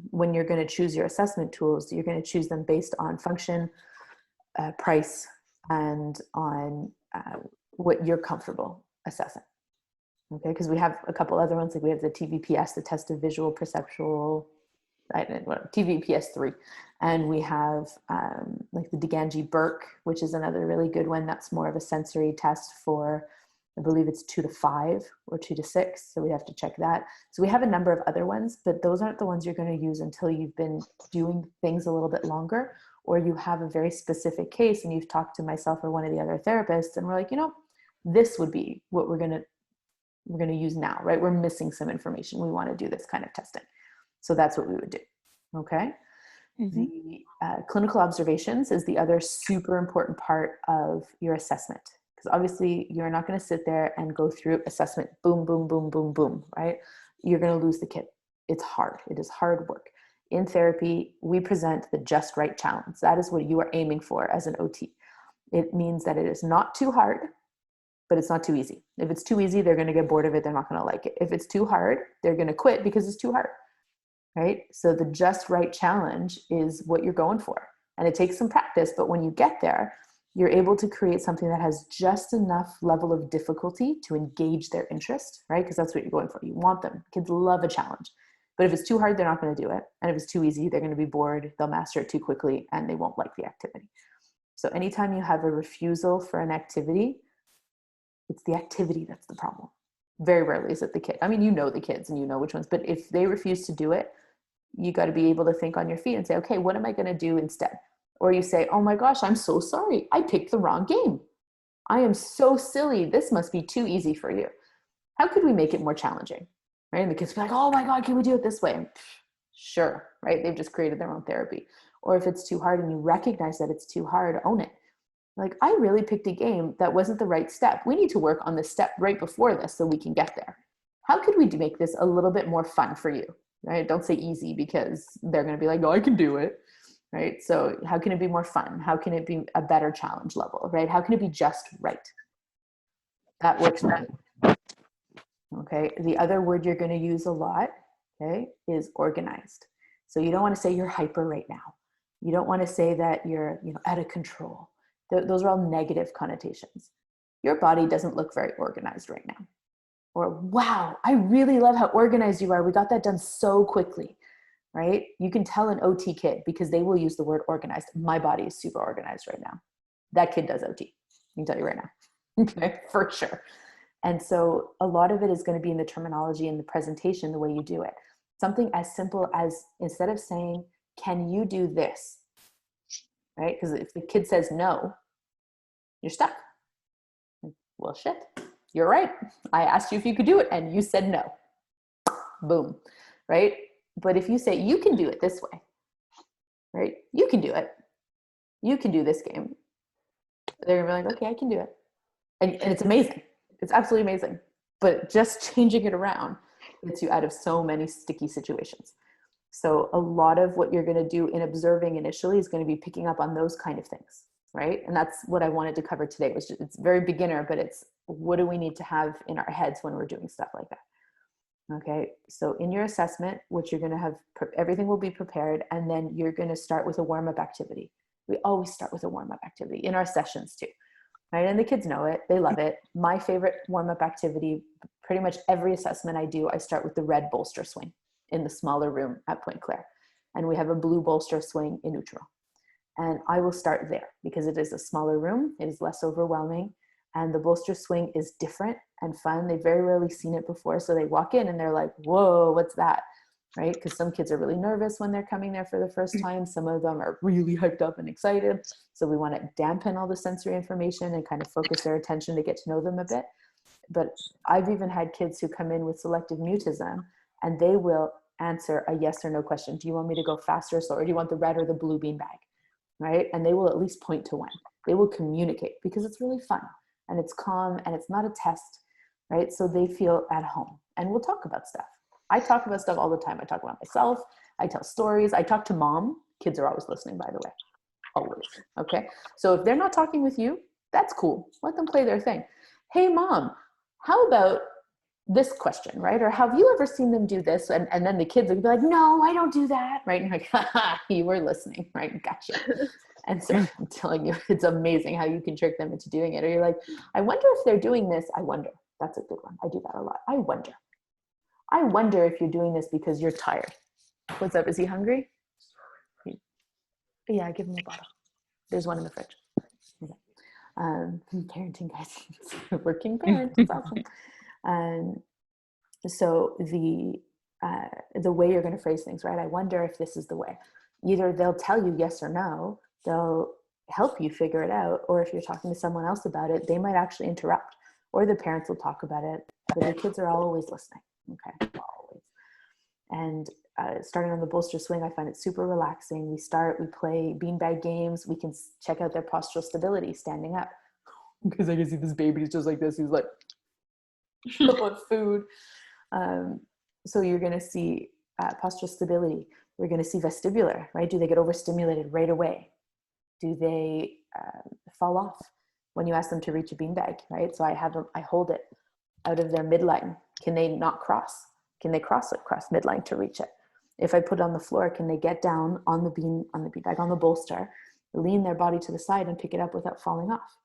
when you're going to choose your assessment tools, you're going to choose them based on function, price, and on what you're comfortable assessing. Okay, because we have a couple other ones, like we have the TVPS, the test of visual perceptual, TVPS3, and we have like the DeGangi-Burke, which is another really good one. That's more of a sensory test for, I believe it's 2 to 5 or 2 to 6. So we have to check that. So we have a number of other ones, but those aren't the ones you're going to use until you've been doing things a little bit longer, or you have a very specific case and you've talked to myself or one of the other therapists and we're like, you know, this would be what we're going to use now, right? We're missing some information. We want to do this kind of testing. So that's what we would do. Okay. Mm-hmm. The clinical observations is the other super important part of your assessment. Because obviously you're not going to sit there and go through assessment, boom, boom, boom, boom, boom, right? You're going to lose the kid. It's hard. It is hard work. In therapy, we present the just right challenge. That is what you are aiming for as an OT. It means that it is not too hard, but it's not too easy. If it's too easy, they're going to get bored of it. They're not going to like it. If it's too hard, they're going to quit because it's too hard, right? So the just right challenge is what you're going for. And it takes some practice, but when you get there, you're able to create something that has just enough level of difficulty to engage their interest, right? Because that's what you're going for. You want them. Kids love a challenge. But if it's too hard, they're not going to do it. And if it's too easy, they're going to be bored. They'll master it too quickly and they won't like the activity. So anytime you have a refusal for an activity, it's the activity that's the problem. Very rarely is it the kid. I mean, you know the kids and you know which ones, but if they refuse to do it, you got to be able to think on your feet and say, okay, what am I going to do instead? Or you say, oh my gosh, I'm so sorry. I picked the wrong game. I am so silly. This must be too easy for you. How could we make it more challenging? Right? And the kids be like, oh my God, can we do it this way? Sure, right? They've just created their own therapy. Or if it's too hard and you recognize that it's too hard, own it. Like, I really picked a game that wasn't the right step. We need to work on the step right before this so we can get there. How could we make this a little bit more fun for you? Right? Don't say easy because they're going to be like, no, I can do it. Right? So how can it be more fun? How can it be a better challenge level? Right? How can it be just right? That works for me. Okay. The other word you're going to use a lot, okay, is organized. So you don't want to say you're hyper right now. You don't want to say that you're, out of control. Those are all negative connotations. Your body doesn't look very organized right now. Or, wow, I really love how organized you are. We got that done so quickly, right? You can tell an OT kid because they will use the word organized. My body is super organized right now. That kid does OT. I can tell you right now. Okay, for sure. And so a lot of it is going to be in the terminology and the presentation, the way you do it. Something as simple as, instead of saying, can you do this? Right? Because if the kid says no, you're stuck. Well, shit, you're right. I asked you if you could do it and you said no. Boom. Right? But if you say, you can do it this way, right? You can do it. You can do this game. They're going to be like, okay, I can do it. And it's amazing. It's absolutely amazing. But just changing it around gets you out of so many sticky situations. So a lot of what you're going to do in observing initially is going to be picking up on those kind of things, right? And that's what I wanted to cover today. It's very beginner, but it's what do we need to have in our heads when we're doing stuff like that? Okay, so in your assessment, what you're going to have, everything will be prepared, and then you're going to start with a warm-up activity. We always start with a warm-up activity in our sessions too, right? And the kids know it, they love it. My favorite warm-up activity, pretty much every assessment I do, I start with the red bolster swing in the smaller room at Pointe Claire. And we have a blue bolster swing in Neutral. And I will start there because it is a smaller room, it is less overwhelming, and the bolster swing is different and fun. They've very rarely seen it before, so they walk in and they're like, whoa, what's that, right? Because some kids are really nervous when they're coming there for the first time. Some of them are really hyped up and excited. So we want to dampen all the sensory information and kind of focus their attention to get to know them a bit. But I've even had kids who come in with selective mutism, and they will answer a yes or no question. Do you want me to go faster or slower? Or do you want the red or the blue beanbag, right? And they will at least point to one. They will communicate because it's really fun and it's calm and it's not a test, right? So they feel at home, and we'll talk about stuff. I talk about stuff all the time. I talk about myself. I tell stories. I talk to mom. Kids are always listening, by the way, always. Okay. So if they're not talking with you, that's cool. Let them play their thing. Hey mom, how about this question, right? Or have you ever seen them do this? And then the kids will be like, no, I don't do that, right? And you're like, haha, you were listening, right? Gotcha. And so I'm telling you, it's amazing how you can trick them into doing it. Or you're like, I wonder if they're doing this. I wonder. That's a good one. I do that a lot. I wonder if you're doing this because you're tired. What's up? Is he hungry? Yeah, give him a bottle. There's one in the fridge. Okay. Parenting, guys. Working parent. It's awesome. So the way you're going to phrase things, right? I wonder if this is the way. Either they'll tell you yes or no. They'll help you figure it out. Or if you're talking to someone else about it, they might actually interrupt. Or the parents will talk about it. But the kids are always listening. Okay, always. And starting on the bolster swing, I find it super relaxing. We play beanbag games. We can check out their postural stability standing up. Because I can see this baby is just like this. He's like, with food. So you're going to see postural stability. We're going to see vestibular, right? Do they get overstimulated right away? Do they fall off when you ask them to reach a beanbag, right? So I hold it out of their midline. Can they not cross? Can they cross midline to reach it? If I put it on the floor, can they get down on the beanbag, on the bolster, lean their body to the side and pick it up without falling off?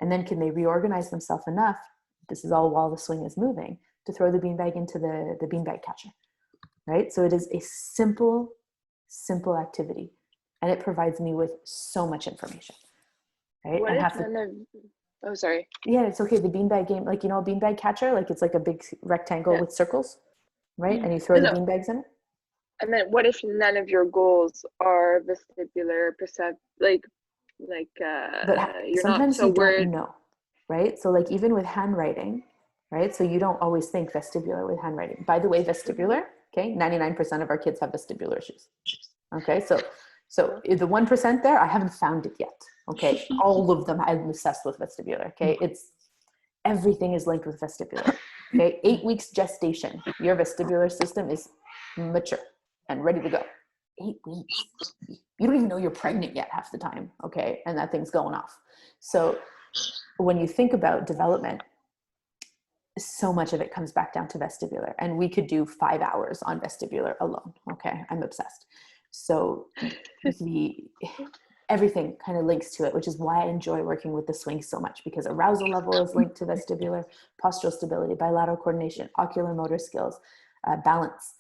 And then can they reorganize themselves enough, this is all while the swing is moving, to throw the beanbag into the beanbag catcher, right? So it is a simple activity, and it provides me with so much information, right? What if oh, sorry. Yeah, it's okay. The beanbag game, like, you know, a beanbag catcher, like it's like a big rectangle with circles, right? And you throw the beanbags in it. And then what if none of your goals are vestibular, but you're sometimes not so you worried. don't know, right? So like even with handwriting, right? So you don't always think vestibular with handwriting. By the way, vestibular, okay, 99% of our kids have vestibular issues. Okay, so the 1% there, I haven't found it yet. Okay, all of them, I'm obsessed with vestibular. Okay, everything is linked with vestibular. Okay, 8 weeks gestation, your vestibular system is mature and ready to go. 8 weeks. You don't even know you're pregnant yet half the time, okay? And that thing's going off. So when you think about development, so much of it comes back down to vestibular. And we could do 5 hours on vestibular alone, okay? I'm obsessed. So everything kind of links to it, which is why I enjoy working with the swing so much, because arousal level is linked to vestibular, postural stability, bilateral coordination, ocular motor skills, balance,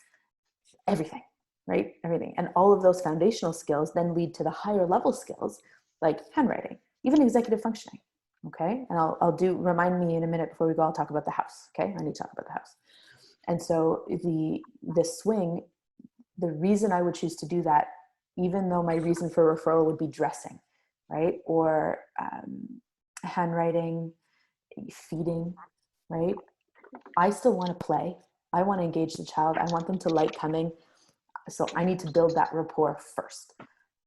everything. Right? Everything. And all of those foundational skills then lead to the higher level skills like handwriting, even executive functioning. Okay. And remind me in a minute before we go, I'll talk about the house. Okay. I need to talk about the house. And so the swing, the reason I would choose to do that, even though my reason for referral would be dressing, right? Or handwriting, feeding, right? I still want to play. I want to engage the child. I want them to like coming. So I need to build that rapport first.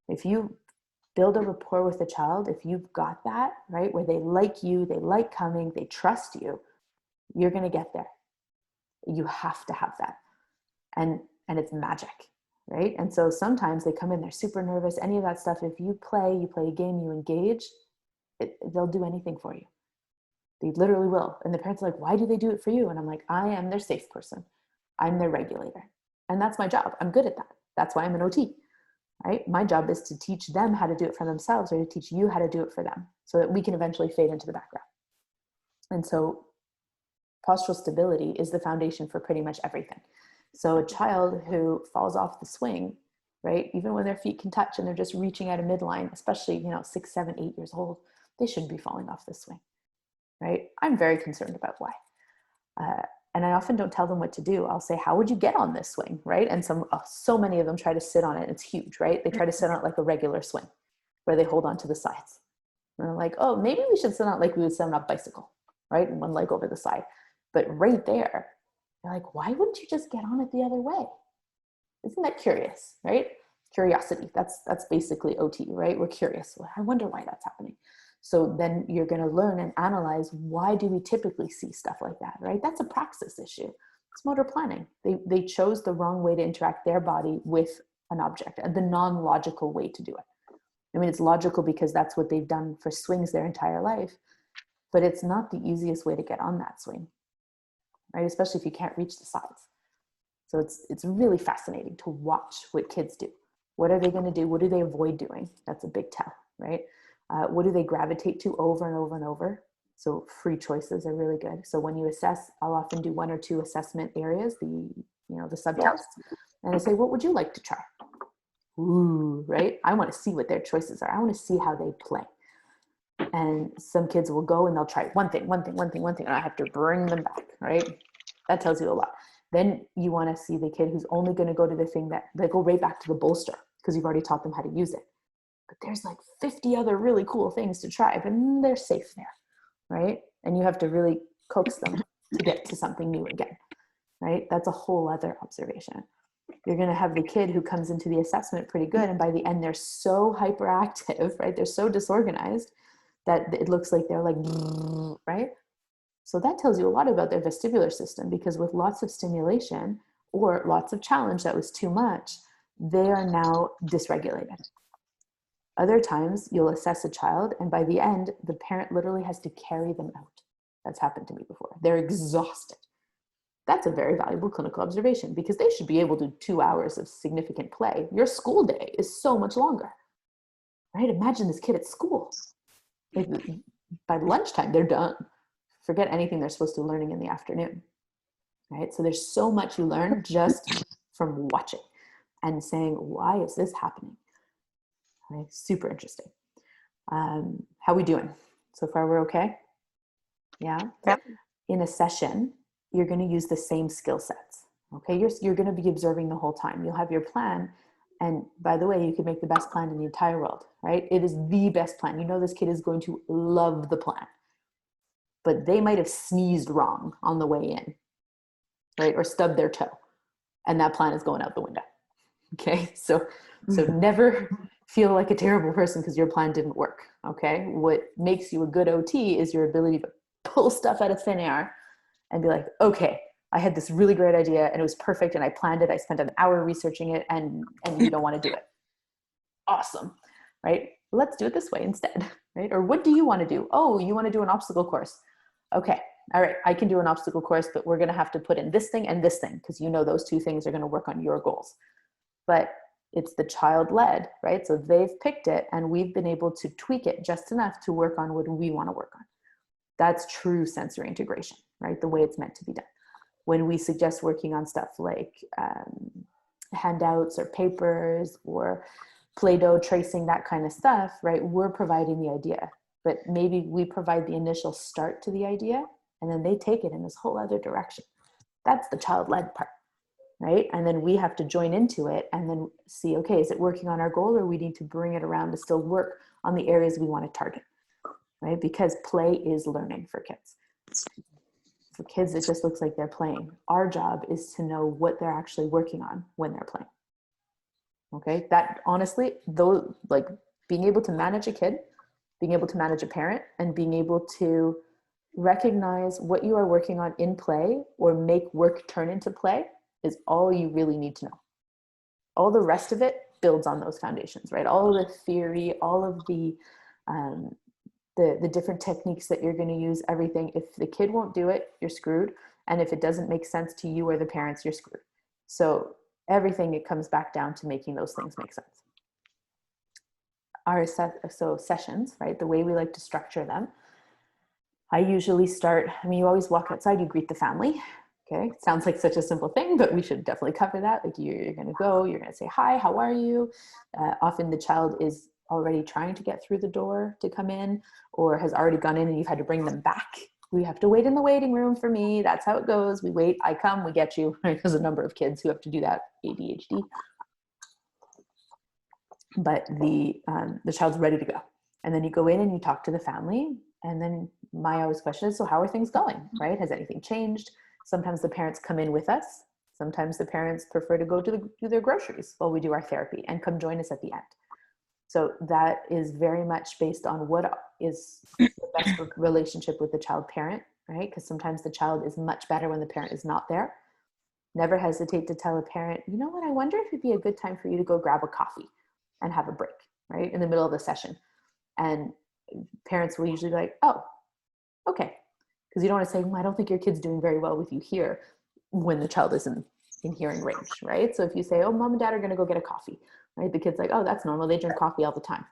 If you build a rapport with the child, if you've got that, right, where they like you, they like coming, they trust you, you're going to get there. You have to have that. And it's magic, right? And so sometimes they come in, they're super nervous, any of that stuff. If you play a game, you engage, they'll do anything for you. They literally will. And the parents are like, why do they do it for you? And I'm like, I am their safe person. I'm their regulator. And that's my job. I'm good at that. That's why I'm an OT, right? My job is to teach them how to do it for themselves, or to teach you how to do it for them, so that we can eventually fade into the background. And so postural stability is the foundation for pretty much everything. So a child who falls off the swing, right, even when their feet can touch and they're just reaching out a midline, especially, 6, 7, 8 years old, they shouldn't be falling off the swing, right? I'm very concerned about why. And I often don't tell them what to do. I'll say, how would you get on this swing, right? And so many of them try to sit on it. It's huge, right? They try to sit on it like a regular swing, where they hold on to the sides. And I'm like, oh, maybe we should sit on it like we would sit on a bicycle, right? And one leg over the side. But right there, they're like, why wouldn't you just get on it the other way? Isn't that curious, right? Curiosity, that's basically OT, right? We're curious. Well, I wonder why that's happening. So then you're going to learn and analyze, why do we typically see stuff like that, right? That's a praxis issue. It's motor planning. They chose the wrong way to interact their body with an object, and the non-logical way to do it. I mean, it's logical because that's what they've done for swings their entire life, but it's not the easiest way to get on that swing, right? Especially if you can't reach the sides. So it's really fascinating to watch what kids do. What are they going to do? What do they avoid doing? That's a big tell, right? What do they gravitate to over and over and over? So free choices are really good. So when you assess, I'll often do 1 or 2 assessment areas, the subtests, and I say, what would you like to try? Ooh, right? I want to see what their choices are. I want to see how they play. And some kids will go and they'll try one thing, and I have to bring them back, right? That tells you a lot. Then you want to see the kid who's only going to go to the thing that they go right back to the bolster, because you've already taught them how to use it. But there's like 50 other really cool things to try, but they're safe there, right? And you have to really coax them to get to something new again, right? That's a whole other observation. You're going to have the kid who comes into the assessment pretty good, and by the end, they're so hyperactive, right? They're so disorganized that it looks like they're like, right? So that tells you a lot about their vestibular system, because with lots of stimulation or lots of challenge that was too much, they are now dysregulated. Other times you'll assess a child, and by the end, the parent literally has to carry them out. That's happened to me before. They're exhausted. That's a very valuable clinical observation, because they should be able to do 2 hours of significant play. Your school day is so much longer, right? Imagine this kid at school. Like, by lunchtime, they're done. Forget anything they're supposed to be learning in the afternoon, right? So there's so much you learn just from watching and saying, why is this happening? Right? Super interesting. How we doing? So far, we're okay? Yeah? Yep. In a session, you're going to use the same skill sets, okay? You're going to be observing the whole time. You'll have your plan. And by the way, you can make the best plan in the entire world, right? It is the best plan. You know this kid is going to love the plan. But they might have sneezed wrong on the way in, right? Or stubbed their toe. And that plan is going out the window, okay? So never feel like a terrible person because your plan didn't work, okay? What makes you a good OT is your ability to pull stuff out of thin air and be like, okay, I had this really great idea and it was perfect and I planned it. I spent an hour researching it and you don't want to do it. Awesome, right? Let's do it this way instead, right? Or what do you want to do? Oh, you want to do an obstacle course. Okay, all right, I can do an obstacle course, but we're going to have to put in this thing and this thing because you know those 2 things are going to work on your goals. But it's the child-led, right? So they've picked it and we've been able to tweak it just enough to work on what we want to work on. That's true sensory integration, right? The way it's meant to be done. When we suggest working on stuff like handouts or papers or Play-Doh tracing, that kind of stuff, right? We're providing the idea, but maybe we provide the initial start to the idea and then they take it in this whole other direction. That's the child-led part, right? And then we have to join into it and then see, okay, is it working on our goal or we need to bring it around to still work on the areas we want to target, right? Because play is learning for kids. For kids, it just looks like they're playing. Our job is to know what they're actually working on when they're playing. Okay, that honestly, though, like being able to manage a kid, being able to manage a parent, and being able to recognize what you are working on in play or make work turn into play is all you really need to know. All the rest of it builds on those foundations, right? All of the theory, all of the different techniques that you're going to use, everything. If the kid won't do it, you're screwed. And if it doesn't make sense to you or the parents, you're screwed. So everything, it comes back down to making those things make sense. So sessions, right? The way we like to structure them. I usually start, you always walk outside, you greet the family. Okay, sounds like such a simple thing, but we should definitely cover that. Like you're going to go, you're going to say, hi, how are you? Often the child is already trying to get through the door to come in, or has already gone in and you've had to bring them back. We have to wait in the waiting room for me. That's how it goes. We wait, I come, we get you. There's a number of kids who have to do that, ADHD. But the child's ready to go. And then you go in and you talk to the family. And then my always question is, so how are things going, right? Has anything changed? Sometimes the parents come in with us. Sometimes the parents prefer to go do their groceries while we do our therapy and come join us at the end. So that is very much based on what is the best relationship with the child parent, right? Because sometimes the child is much better when the parent is not there. Never hesitate to tell a parent, you know what, I wonder if it'd be a good time for you to go grab a coffee and have a break, right? In the middle of the session. And parents will usually be like, oh, okay. Because you don't want to say, I don't think your kid's doing very well with you here when the child isn't in hearing range, right? So if you say, oh, mom and dad are going to go get a coffee, right? The kid's like, oh, that's normal. They drink coffee all the time,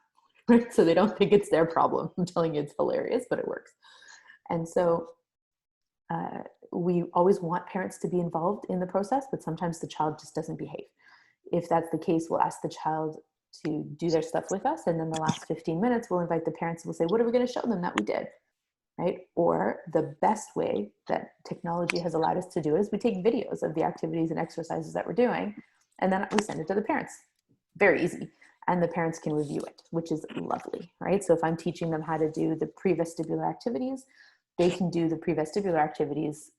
right? So they don't think it's their problem. I'm telling you, it's hilarious, but it works. And so we always want parents to be involved in the process, but sometimes the child just doesn't behave. If that's the case, we'll ask the child to do their stuff with us. And then the last 15 minutes, we'll invite the parents and we'll say, what are we going to show them that we did? Right? Or the best way that technology has allowed us to do is we take videos of the activities and exercises that we're doing, and then we send it to the parents. Very easy. And the parents can review it, which is lovely, right? So if I'm teaching them how to do the pre-vestibular activities, they can do the pre-vestibular activities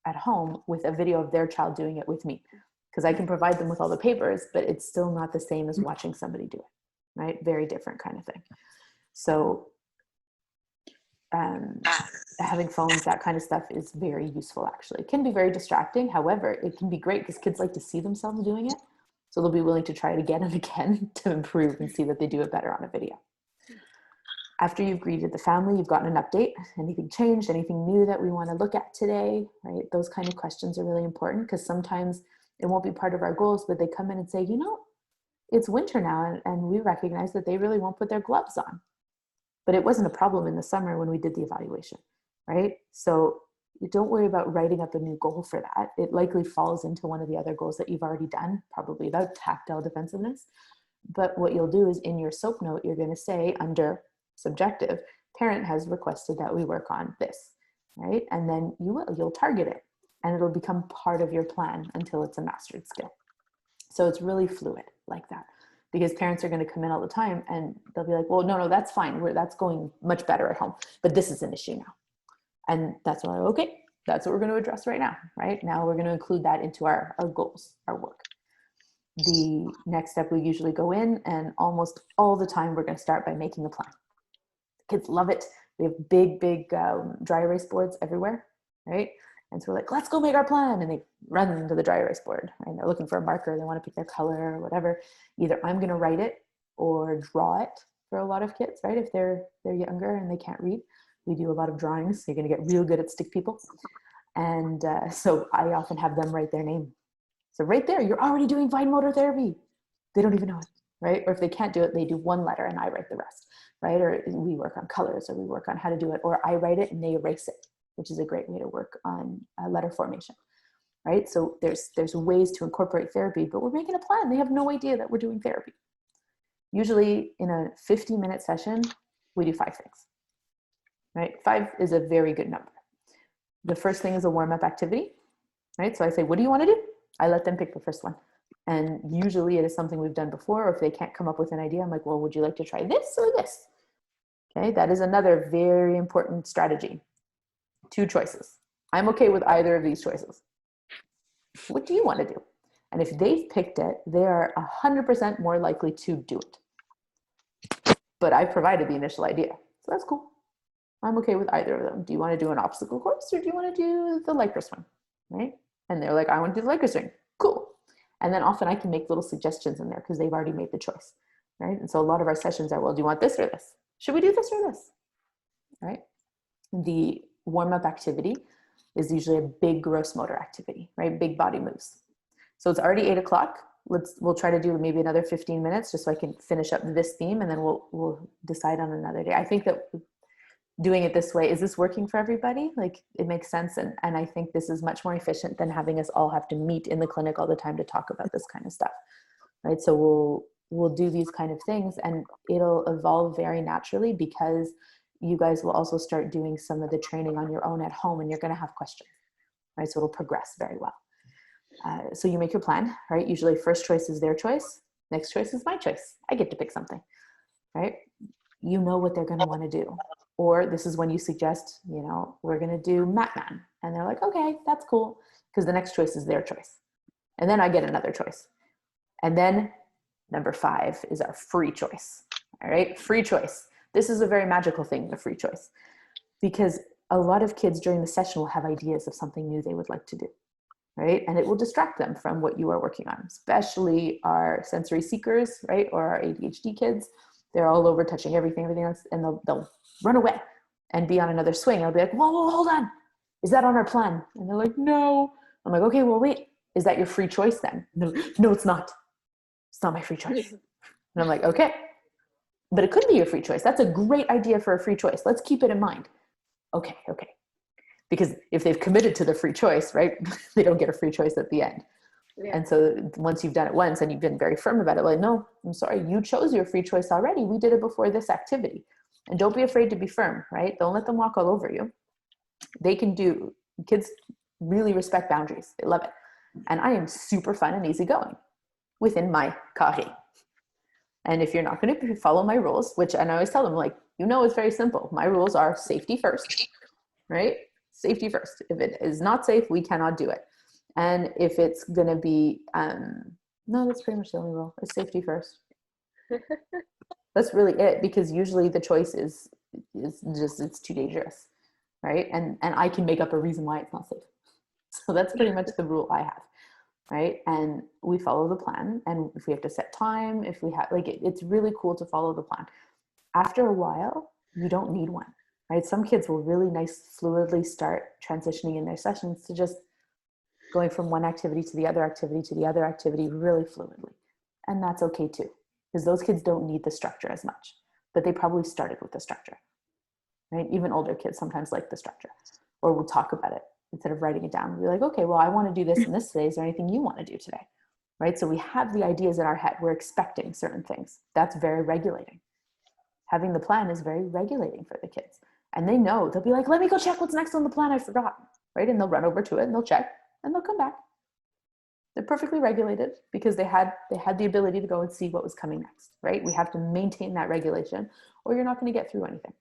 at home with a video of their child doing it with me. Because I can provide them with all the papers, but it's still not the same as watching somebody do it, right? Very different kind of thing. So having phones, that kind of stuff is very useful, actually. It can be very distracting. However, it can be great because kids like to see themselves doing it. So they'll be willing to try it again and again to improve and see that they do it better on a video. After you've greeted the family, you've gotten an update. Anything changed? Anything new that we want to look at today, right? Those kind of questions are really important because sometimes it won't be part of our goals, but they come in and say, it's winter now and we recognize that they really won't put their gloves on. But it wasn't a problem in the summer when we did the evaluation, right? So you don't worry about writing up a new goal for that. It likely falls into one of the other goals that you've already done, probably about tactile defensiveness. But what you'll do is in your SOAP note, you're going to say under subjective, parent has requested that we work on this, right? And then you'll target it and it'll become part of your plan until it's a mastered skill. So it's really fluid like that. Because parents are going to come in all the time and they'll be like, well, no, that's fine. That's going much better at home, but this is an issue now. And that's why, okay, that's what we're going to address right now, right? Now we're going to include that into our goals, our work. The next step, we usually go in and almost all the time, we're going to start by making a plan. The kids love it. We have big dry erase boards everywhere, right? And so we're like, let's go make our plan. And they run to the dry erase board, right? They're looking for a marker. They want to pick their color or whatever. Either I'm going to write it or draw it for a lot of kids, right? If they're younger and they can't read, we do a lot of drawings. You're going to get real good at stick people. And so I often have them write their name. So right there, you're already doing fine motor therapy. They don't even know it, right? Or if they can't do it, they do one letter and I write the rest, right? Or we work on colors or we work on how to do it, or I write it and they erase it, which is a great way to work on letter formation, right? So there's ways to incorporate therapy, but we're making a plan. They have no idea that we're doing therapy. Usually in a 50-minute session, we do 5 things, right? 5 is a very good number. The first thing is a warm-up activity, right? So I say, what do you want to do? I let them pick the first one. And usually it is something we've done before, or if they can't come up with an idea, I'm like, well, would you like to try this or this? Okay, that is another very important strategy. 2 choices. I'm okay with either of these choices. What do you want to do? And if they've picked it, they are 100% more likely to do it. But I've provided the initial idea. So that's cool. I'm okay with either of them. Do you want to do an obstacle course or do you want to do the Lycra swing? Right? And they're like, I want to do the Lycra swing. Cool. And then often I can make little suggestions in there because they've already made the choice, right? And so a lot of our sessions are, well, do you want this or this? Should we do this or this? Right? The warm-up activity is usually a big gross motor activity, right? Big body moves. So it's already 8 o'clock. We'll try to do maybe another 15 minutes just so I can finish up this theme, and then we'll decide on another day. I think that doing it this way, is this working for everybody? Like, it makes sense. And I think this is much more efficient than having us all have to meet in the clinic all the time to talk about this kind of stuff, right? So we'll do these kind of things, and it'll evolve very naturally because you guys will also start doing some of the training on your own at home, and you're going to have questions, right? So it'll progress very well. So you make your plan, right? Usually first choice is their choice. Next choice is my choice. I get to pick something, right? You know what they're going to want to do. Or this is when you suggest, we're going to do Matman. And they're like, okay, that's cool. Because the next choice is their choice. And then I get another choice. And then number 5 is our free choice. All right, free choice. This is a very magical thing, the free choice. Because a lot of kids during the session will have ideas of something new they would like to do. Right? And it will distract them from what you are working on, especially our sensory seekers, right? Or our ADHD kids. They're all over touching everything else, and they'll run away and be on another swing. I'll be like, whoa, hold on. Is that on our plan? And they're like, no. I'm like, okay, well, wait, is that your free choice then? No, it's not. It's not my free choice. And I'm like, okay, but it could be your free choice. That's a great idea for a free choice. Let's keep it in mind. Okay. Because if they've committed to the free choice, right, they don't get a free choice at the end. Yeah. And so once you've done it once and you've been very firm about it, like, no, I'm sorry, you chose your free choice already. We did it before this activity. And don't be afraid to be firm, right? Don't let them walk all over you. Kids really respect boundaries. They love it. And I am super fun and easygoing within my carré. And if you're not going to follow my rules, and I always tell them, like, it's very simple. My rules are safety first, right? Safety first. If it is not safe, we cannot do it. And if it's going to be, no, that's pretty much the only rule. It's safety first. That's really it, because usually the choice is just, it's too dangerous, right? And I can make up a reason why it's not safe. So that's pretty much the rule I have, right? And we follow the plan. And if we have to set time, if we have, it's really cool to follow the plan. After a while, you don't need one. Right? Some kids will really fluidly start transitioning in their sessions to just going from one activity to the other activity to the other activity really fluidly. And that's okay too, because those kids don't need the structure as much, but they probably started with the structure, right? Even older kids sometimes like the structure, or we'll talk about it instead of writing it down. We'll be like, okay, well, I want to do this and this today. Is there anything you want to do today? Right? So we have the ideas in our head. We're expecting certain things. That's very regulating. Having the plan is very regulating for the kids. And they know, they'll be like, let me go check what's next on the plan. I forgot, right? And they'll run over to it and they'll check and they'll come back. They're perfectly regulated because they had the ability to go and see what was coming next, right? We have to maintain that regulation or you're not going to get through anything.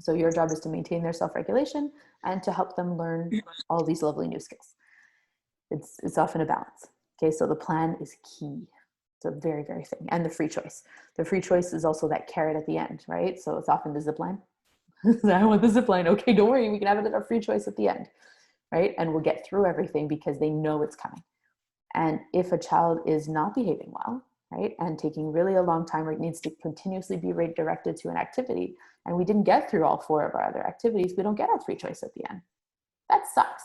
So your job is to maintain their self-regulation and to help them learn all these lovely new skills. It's often a balance. Okay, so the plan is key. It's a very, very thing. And the free choice. The free choice is also that carrot at the end, right? So it's often the zip line. I want the zip line. Okay, don't worry. We can have it at our free choice at the end, right? And we'll get through everything because they know it's coming. And if a child is not behaving well, right, and taking really a long time, or it needs to continuously be redirected to an activity, and we didn't get through all 4 of our other activities, we don't get our free choice at the end. That sucks,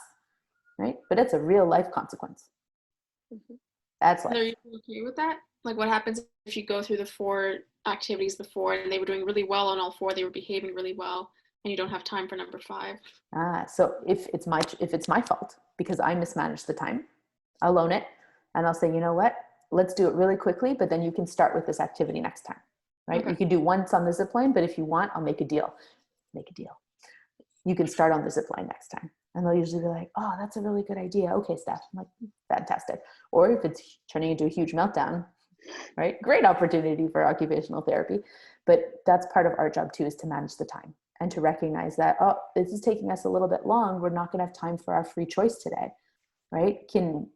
right? But it's a real life consequence. Mm-hmm. That's life. Are you okay with that? Like, what happens if you go through the 4 activities before and they were doing really well on all 4, they were behaving really well, and you don't have time for number 5? So if it's my fault because I mismanaged the time, I'll own it and I'll say, you know what, let's do it really quickly, but then you can start with this activity next time, right? Okay. You can do once on the zip line, but if you want, I'll make a deal. You can start on the zip line next time. And they'll usually be like, oh, that's a really good idea. Okay, Steph. I'm like, fantastic. Or if it's turning into a huge meltdown, right? Great opportunity for occupational therapy. But that's part of our job too, is to manage the time and to recognize that, oh, this is taking us a little bit long. We're not going to have time for our free choice today, right? Can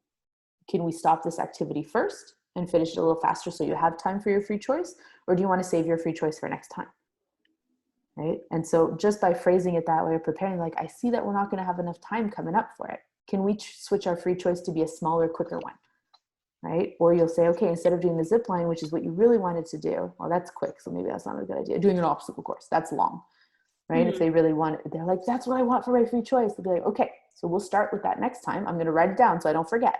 we stop this activity first and finish it a little faster so you have time for your free choice? Or do you want to save your free choice for next time? Right? And so just by phrasing it that way, preparing, like, I see that we're not going to have enough time coming up for it. Can we switch our free choice to be a smaller, quicker one? right? Or you'll say, okay, instead of doing the zip line, which is what you really wanted to do, well, that's quick, so maybe that's not a good idea. Doing an obstacle course, that's long, right? If they really want it, they're like, that's what I want for my free choice. They'll be like, okay, so we'll start with that next time. I'm going to write it down so I don't forget,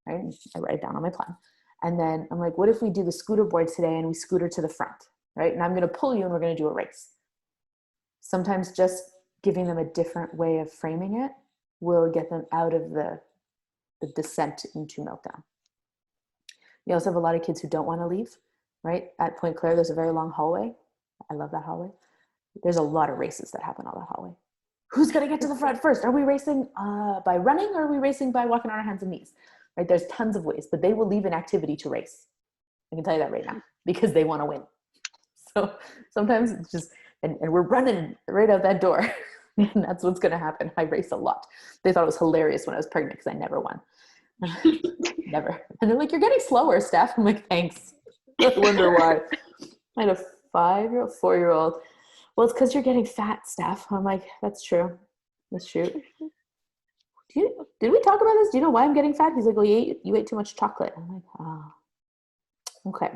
right? I write it down on my plan. And then I'm like, what if we do the scooter board today and we scooter to the front, right? And I'm going to pull you and we're going to do a race. Sometimes just giving them a different way of framing it will get them out of the descent into meltdown. You also have a lot of kids who don't want to leave, right? At Point Claire, there's a very long hallway. I love that hallway. There's a lot of races that happen on that hallway. Who's going to get to the front first? Are we racing by running, or are we racing by walking on our hands and knees? Right? There's tons of ways, but they will leave an activity to race. I can tell you that right now, because they want to win. So sometimes it's just, and we're running right out that door. And that's what's going to happen. I race a lot. They thought it was hilarious when I was pregnant because I never won. Never. And they're like, you're getting slower, Steph. I'm like, thanks. I wonder why. I had a 5-year-old, 4-year-old. Well, it's because you're getting fat, Steph. I'm like, that's true. That's true. Did we talk about this? Do you know why I'm getting fat? He's like, well, you ate too much chocolate. I'm like, oh, okay.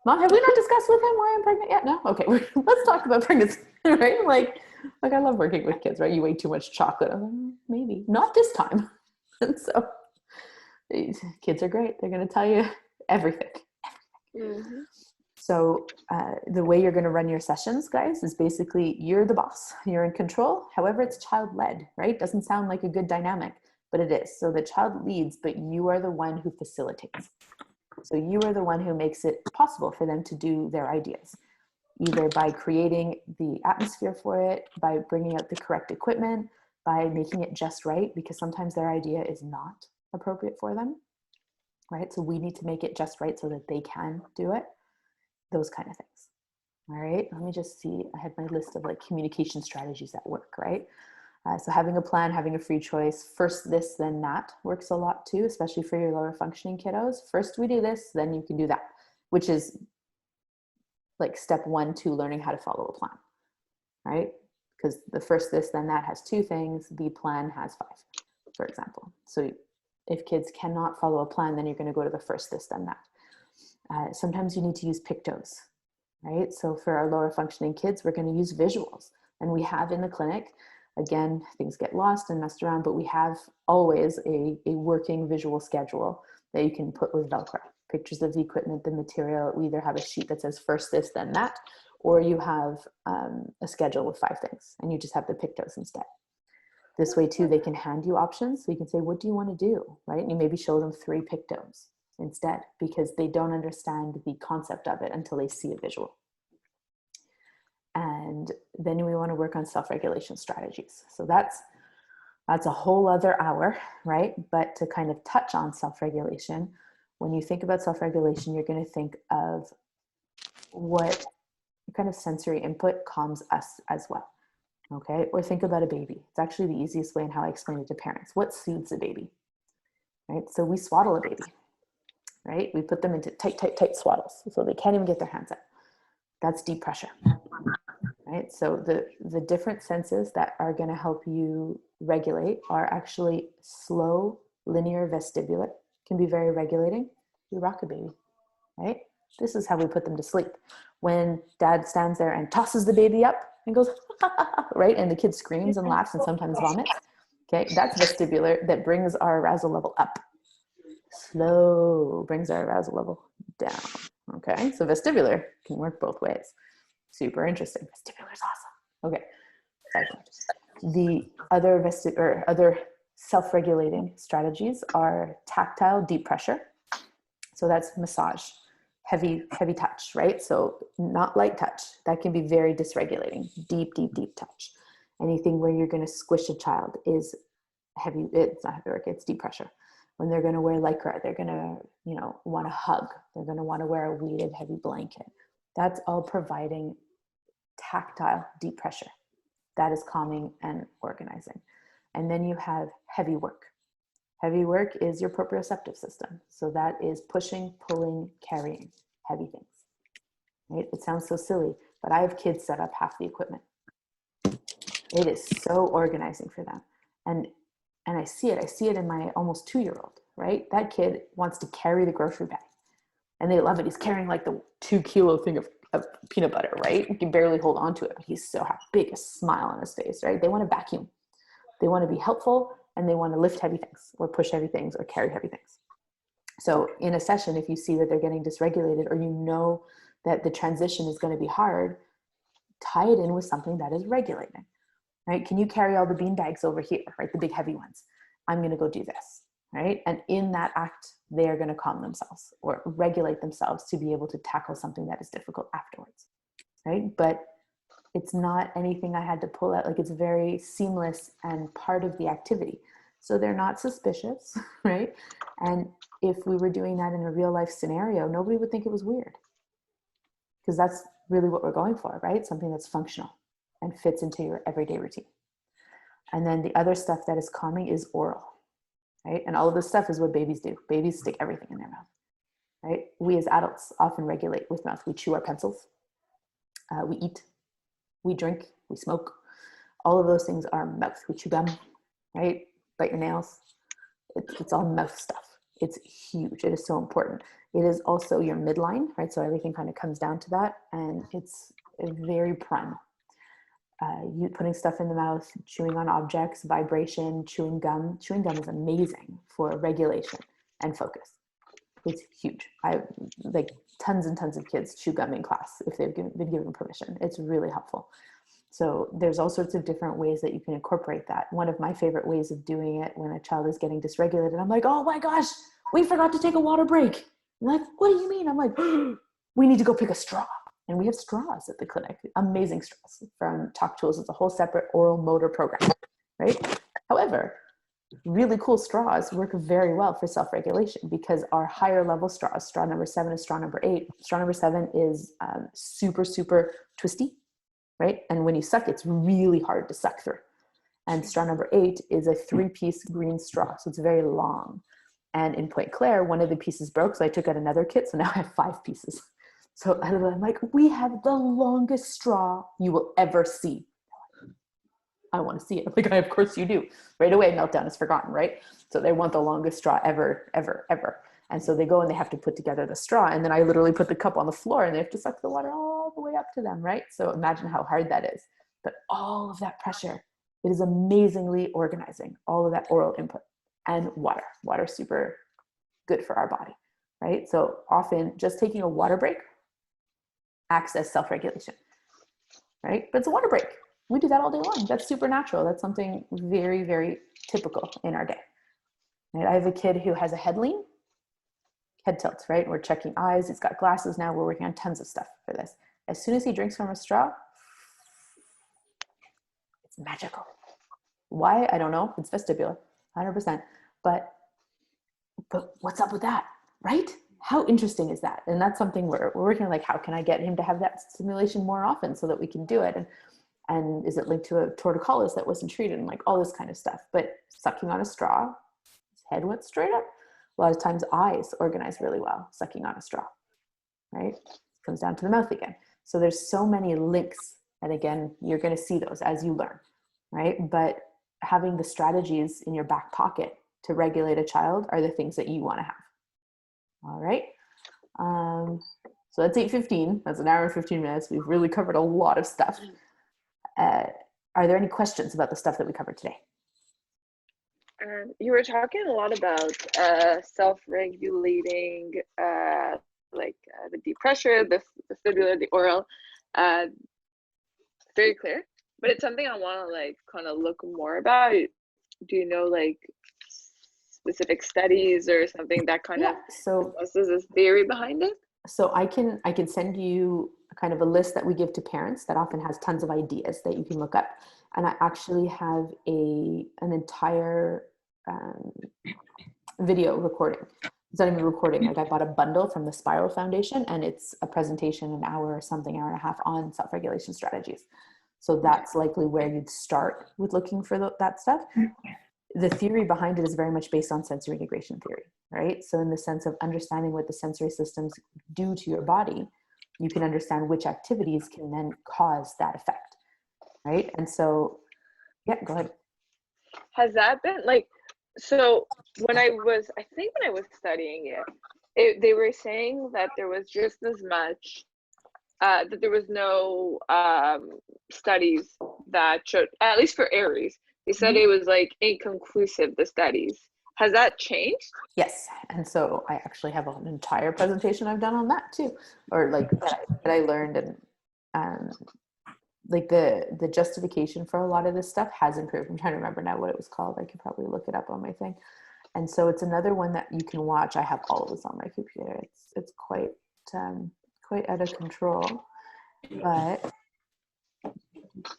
Mom, have we not discussed with him why I'm pregnant yet? No? Okay, let's talk about pregnancy, right? Like I love working with kids, right? You ate too much chocolate. I'm like, maybe. Not this time. And so kids are great. They're going to tell you everything. Mm-hmm. So the way you're going to run your sessions, guys, is basically you're the boss. You're in control. However, it's child-led, right? Doesn't sound like a good dynamic, but it is. So the child leads, but you are the one who facilitates. So you are the one who makes it possible for them to do their ideas, either by creating the atmosphere for it, by bringing out the correct equipment, by making it just right, because sometimes their idea is not appropriate for them, right? So we need to make it just right so that they can do it. Those kind of things. All right, let me just see. I had my list of like communication strategies that work, right? So having a plan, having a free choice, first this, then that works a lot too, especially for your lower functioning kiddos. First we do this, then you can do that, which is like step 1 to learning how to follow a plan, right? Because the first this, then that has 2 things. The plan has 5, for example. So if kids cannot follow a plan, then you're going to go to the first this, then that. Sometimes you need to use pictos, right? So for our lower functioning kids, we're going to use visuals. And we have in the clinic, again, things get lost and messed around, but we have always a working visual schedule that you can put with Velcro. Pictures of the equipment, the material. We either have a sheet that says first this, then that, or you have a schedule with 5 things, and you just have the pictos instead. This way too, they can hand you options. So you can say, what do you want to do, right? And you maybe show them 3 pictos instead, because they don't understand the concept of it until they see a visual. And then we want to work on self-regulation strategies. So that's a whole other hour, right? But to kind of touch on self-regulation, when you think about self-regulation, you're going to think of what kind of sensory input calms us as well. Okay, or think about a baby. It's actually the easiest way in how I explain it to parents. What soothes a baby, right? So we swaddle a baby, right? We put them into tight, tight, tight swaddles so they can't even get their hands out. That's deep pressure, right? So the different senses that are going to help you regulate are actually slow, linear vestibular, can be very regulating. You rock a baby, right? This is how we put them to sleep. When dad stands there and tosses the baby up and goes, right? And the kid screams and laughs and sometimes vomits. Okay, that's vestibular, that brings our arousal level up. Slow brings our arousal level down. Okay, so vestibular can work both ways. Super interesting. Vestibular is awesome. Okay, the other self-regulating strategies are tactile deep pressure. So that's massage, heavy touch, right? So not light touch. That can be very dysregulating. Deep, deep, deep touch. Anything where you're going to squish a child is heavy. It's not heavy work. It's deep pressure. When they're going to wear Lycra, they're going to, want to hug. They're going to want to wear a weighted, heavy blanket. That's all providing tactile deep pressure. That is calming and organizing. And then you have heavy work. Heavy work is your proprioceptive system. So that is pushing, pulling, carrying heavy things. Right? It sounds so silly, but I have kids set up half the equipment. It is so organizing for them. And And I see it in my almost 2-year-old, right? That kid wants to carry the grocery bag and they love it. He's carrying like the 2-kilo thing of peanut butter, right? You can barely hold on to it, but he's so happy, biggest smile on his face, right? They want to vacuum. They want to be helpful and they want to lift heavy things or push heavy things or carry heavy things. So in a session, if you see that they're getting dysregulated or you know that the transition is going to be hard, tie it in with something that is regulating, right? Can you carry all the bean bags over here, right? The big heavy ones. I'm going to go do this, right? And in that act, they are going to calm themselves or regulate themselves to be able to tackle something that is difficult afterwards, right? But it's not anything I had to pull out. Like, it's very seamless and part of the activity. So they're not suspicious, right? And if we were doing that in a real life scenario, nobody would think it was weird, because that's really what we're going for, right? Something that's functional and fits into your everyday routine. And then the other stuff that is calming is oral, right? And all of this stuff is what babies do. Babies stick everything in their mouth, right? We as adults often regulate with mouth. We chew our pencils, we eat, we drink, we smoke. All of those things are mouth. We chew gum, right? Bite your nails. It's all mouth stuff. It's huge. It is so important. It is also your midline, right? So everything kind of comes down to that, and it's very primal. You putting stuff in the mouth, chewing on objects, vibration, chewing gum. Chewing gum is amazing for regulation and focus. It's huge. I like tons and tons of kids chew gum in class if they've been given permission. It's really helpful. So there's all sorts of different ways that you can incorporate that. One of my favorite ways of doing it when a child is getting dysregulated, I'm like, oh my gosh, we forgot to take a water break. I'm like, what do you mean? I'm like, we need to go pick a straw. And we have straws at the clinic, amazing straws from Talk Tools. It's a whole separate oral motor program, right? However, really cool straws work very well for self-regulation, because our higher level straws, straw number 7 and straw number 8, straw number 7 is super, super twisty, right? And when you suck, it's really hard to suck through. And straw number 8 is a 3-piece green straw. So it's very long. And in Point Claire, one of the pieces broke. So I took out another kit. So now I have 5 pieces. So I'm like, we have the longest straw you will ever see. I want to see it. I'm like, of course you do. Right away, meltdown is forgotten, right? So they want the longest straw ever, ever, ever. And so they go and they have to put together the straw. And then I literally put the cup on the floor and they have to suck the water all the way up to them, right? So imagine how hard that is. But all of that pressure, it is amazingly organizing, all of that oral input. And water. Water is super good for our body, right? So often just taking a water break acts as self-regulation, right? But it's a water break. We do that all day long. That's super natural. That's something very, very typical in our day. Right? I have a kid who has a head lean, head tilt, right? We're checking eyes. He's got glasses now. We're working on tons of stuff for this. As soon as he drinks from a straw, it's magical. Why? I don't know. It's vestibular, 100%. But what's up with that, right? How interesting is that? And that's something we're working on, like, how can I get him to have that stimulation more often so that we can do it? And is it linked to a torticollis that wasn't treated, and like all this kind of stuff? But sucking on a straw, his head went straight up. A lot of times eyes organize really well, sucking on a straw, right? It comes down to the mouth again. So there's so many links. And again, you're going to see those as you learn, right? But having the strategies in your back pocket to regulate a child are the things that you want to have. All right. So that's 8:15. That's an hour and 15 minutes. We've really covered a lot of stuff. Are there any questions about the stuff that we covered today? You were talking a lot about self-regulating, the deep pressure, the vestibular, the oral. Very clear, but it's something I want to like kind of look more about. Do you know like specific studies or something that kind of discusses this theory behind it? So I can send you kind of a list that we give to parents that often has tons of ideas that you can look up. And I actually have an entire video recording. It's not even recording. Like, I bought a bundle from the Spiral Foundation, and it's a presentation, an hour or something, hour and a half, on self-regulation strategies. So that's likely where you'd start with looking for that stuff. The theory behind it is very much based on sensory integration theory, right? So in the sense of understanding what the sensory systems do to your body, you can understand which activities can then cause that effect, right? And so, yeah, go ahead. Has that been like, So I think when I was studying they were saying that there was just as much, that there was no studies that showed, at least for Aries, they said it was like inconclusive, the studies. Has that changed? Yes, and so I actually have an entire presentation I've done on that too, or like that I learned, and um, like the justification for a lot of this stuff has improved. I'm trying to remember now what it was called. I could probably look it up on my thing. And so it's another one that you can watch. I have all of this on my computer. It's quite quite out of control, but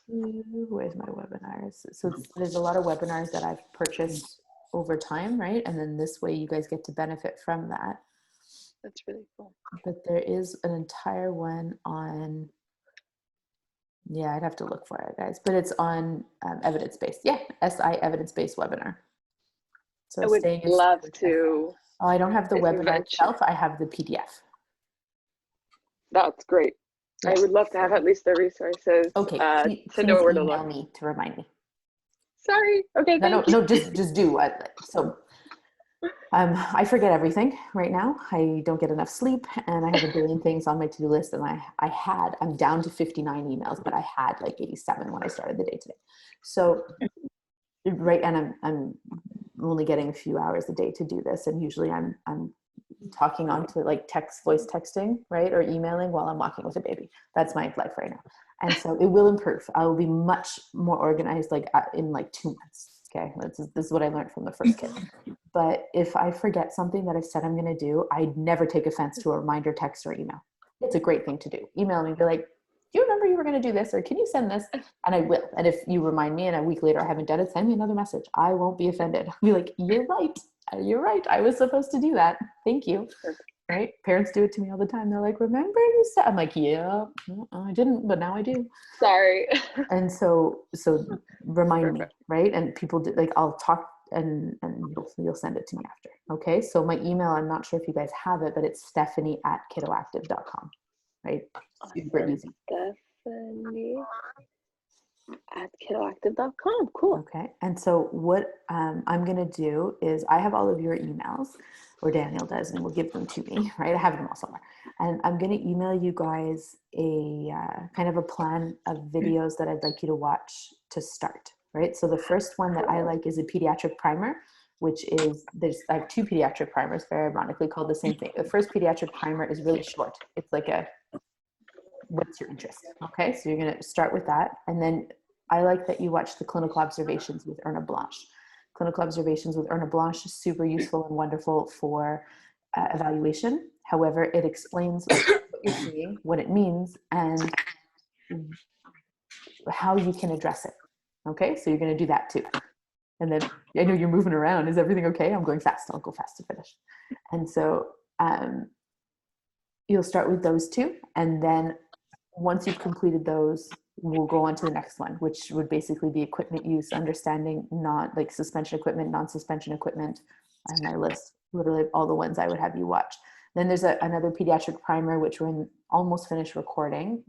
where's my webinars? So there's a lot of webinars that I've purchased over time, right? And then this way you guys get to benefit from that. That's really cool. But there is an entire one on, yeah, I'd have to look for it, guys, but it's on evidence-based. Yeah, SI evidence-based webinar. So I would staying in love step with to. Oh, I don't have the webinar eventually- itself. I have the PDF. That's great. Yeah. I would love to have at least the resources Okay, to know where to email look. me to remind me. Sorry. Okay, No, thank you. just do. I forget everything right now. I don't get enough sleep, and I have a billion things on my to-do list. And I'm down to 59 emails, but I had like 87 when I started the day today. So, right, and I'm only getting a few hours a day to do this, and usually I'm talking on to like voice texting, right, or emailing while I'm walking with a baby. That's my life right now. And so it will improve. I will be much more organized, like in like 2 months. Okay, this is what I learned from the first kid. But if I forget something that I said I'm going to do, I never take offense to a reminder text or email. It's a great thing to do. Email me, be like, do you remember you were going to do this, or can you send this? And I will. And if you remind me and a week later I haven't done it, send me another message. I won't be offended. I'll be like, you're right. You're right. I was supposed to do that. Thank you. Right? Parents do it to me all the time. They're like, remember you said, I'm like, yeah, I didn't, but now I do. Sorry. And so remind me, Perfect. right? And people do, like, I'll talk and you'll send it to me after. Okay. So my email, I'm not sure if you guys have it, but it's Stephanie@kiddoactive.com, right? Super easy. Stephanie at kiddoactive.com. Cool. Okay. And so what I'm going to do is I have all of your emails, or Daniel does, and will give them to me, right? I have them all somewhere. And I'm going to email you guys a kind of a plan of videos that I'd like you to watch to start, right? So the first one that I like is a pediatric primer, which is, I have 2 pediatric primers, very ironically called the same thing. The first pediatric primer is really short. It's like what's your interest? Okay. So you're going to start with that. And then I like that you watch the clinical observations with Erna Blanche. Clinical observations with Erna Blanche is super useful and wonderful for evaluation. However, it explains what you're seeing, what it means, and how you can address it. Okay, so you're going to do that too. And then I know you're moving around. Is everything okay? I'm going fast. I'll go fast to finish. And so you'll start with those 2, and then once you've completed those, we'll go on to the next one, which would basically be equipment use, understanding not like suspension equipment, non-suspension equipment. And I list literally all the ones I would have you watch. Then there's another pediatric primer, which we're almost finished recording,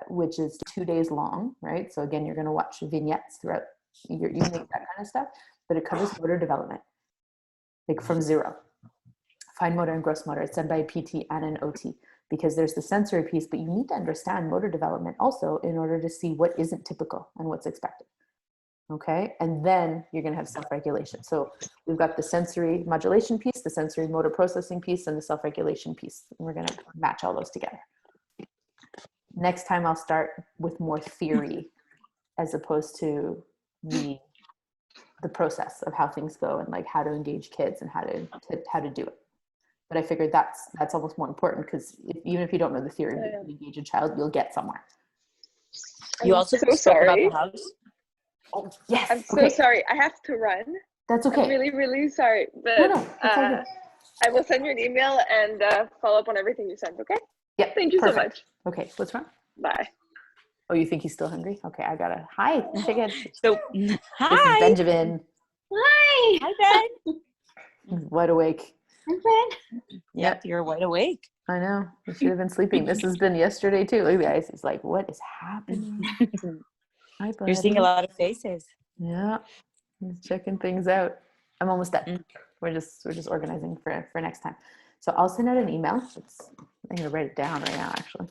which is 2 days long, right? So again, you're going to watch vignettes throughout your evening, that kind of stuff, but it covers motor development, like from 0. Fine motor and gross motor. It's done by a PT and an OT, because there's the sensory piece, but you need to understand motor development also in order to see what isn't typical and what's expected. Okay. And then you're going to have self-regulation. So we've got the sensory modulation piece, the sensory motor processing piece, and the self-regulation piece. And we're going to match all those together. Next time I'll start with more theory as opposed to the process of how things go and like how to engage kids and how to do it. But I figured that's almost more important, because even if you don't know the theory, but you engage a child, you'll get somewhere. You also so spoke about sorry. the house. Oh, yes. I'm so sorry. I have to run. That's okay. I'm really, really sorry. But No, it's all good. I will send you an email and follow up on everything you sent, okay? Yeah. Thank you so much. Okay, what's wrong? Bye. Oh, you think he's still hungry? Okay, I gotta. Hi, chicken. So, This is hi. Benjamin. Hi. Hi, Ben. He's wide awake. I'm Ben. Yep, you're wide awake. I know. He should have been sleeping. This has been yesterday too. Look at the eyes. He's like, what is happening? Hi, buddy. You're seeing a lot of faces. Yeah, he's checking things out. I'm almost done. Mm. We're just organizing for next time. So I'll send out an email. I'm gonna write it down right now, actually.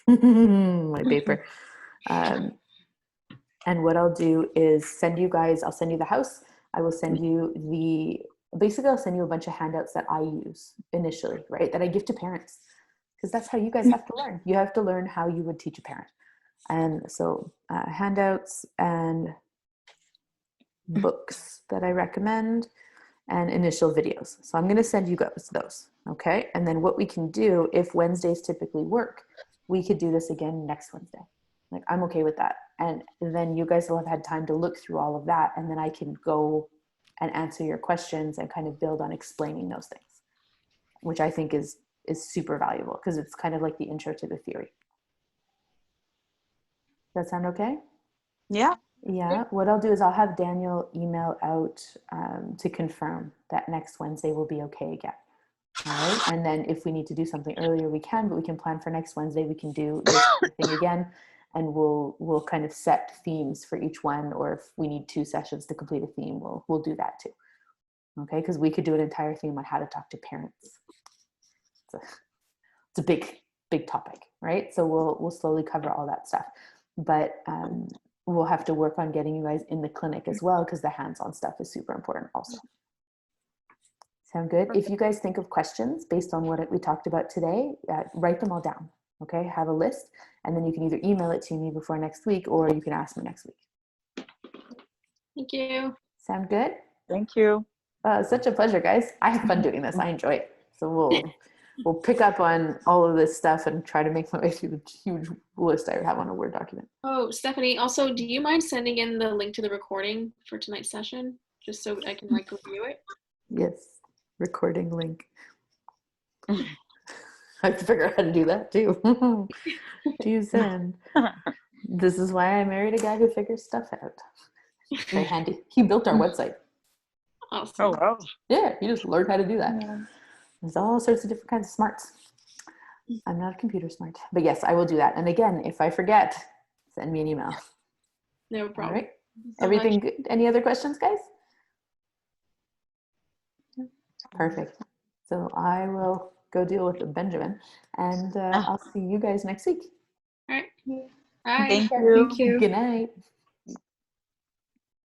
My paper. And what I'll do is I'll send you the house. I will send you basically I'll send you a bunch of handouts that I use initially, right? That I give to parents. Because that's how you guys have to learn. You have to learn how you would teach a parent. And so handouts and books that I recommend and initial videos. So I'm going to send you guys those. Okay. And then what we can do, if Wednesdays typically work, we could do this again next Wednesday. Like, I'm okay with that. And then you guys will have had time to look through all of that. And then I can go and answer your questions and kind of build on explaining those things, which I think is super valuable because it's kind of like the intro to the theory. Does that sound okay? Yeah. Yeah. What I'll do is I'll have Daniel email out to confirm that next Wednesday will be okay again. All right. And then if we need to do something earlier, we can, but we can plan for next Wednesday. We can do this thing again, and we'll kind of set themes for each one. Or if we need 2 sessions to complete a theme, we'll do that too. Okay. Because we could do an entire theme on how to talk to parents. It's a big topic, right? So we'll slowly cover all that stuff, but we'll have to work on getting you guys in the clinic as well, because the hands-on stuff is super important also. Sound good? If you guys think of questions based on what we talked about today, write them all down. Okay, have a list, and then you can either email it to me before next week, or you can ask me next week. Thank you. Sound good? Thank you. Such a pleasure, guys. I have fun doing this. I enjoy it. So we'll pick up on all of this stuff and try to make my way through the huge list I have on a Word document. Oh, Stephanie, also, do you mind sending in the link to the recording for tonight's session, just so I can like review it? Yes, recording link. I have to figure out how to do that too. Do you send? This is why I married a guy who figures stuff out. Very handy. He built our website. Awesome. Oh, wow. Yeah, he just learned how to do that. There's all sorts of different kinds of smarts. I'm not a computer smart, but yes, I will do that. And again, if I forget, send me an email. No All problem. right. So Everything much. good? Any other questions, guys? Perfect. So I will go deal with the Benjamin, and I'll see you guys next week. All right. Bye. Thank you. Thank you. Good night.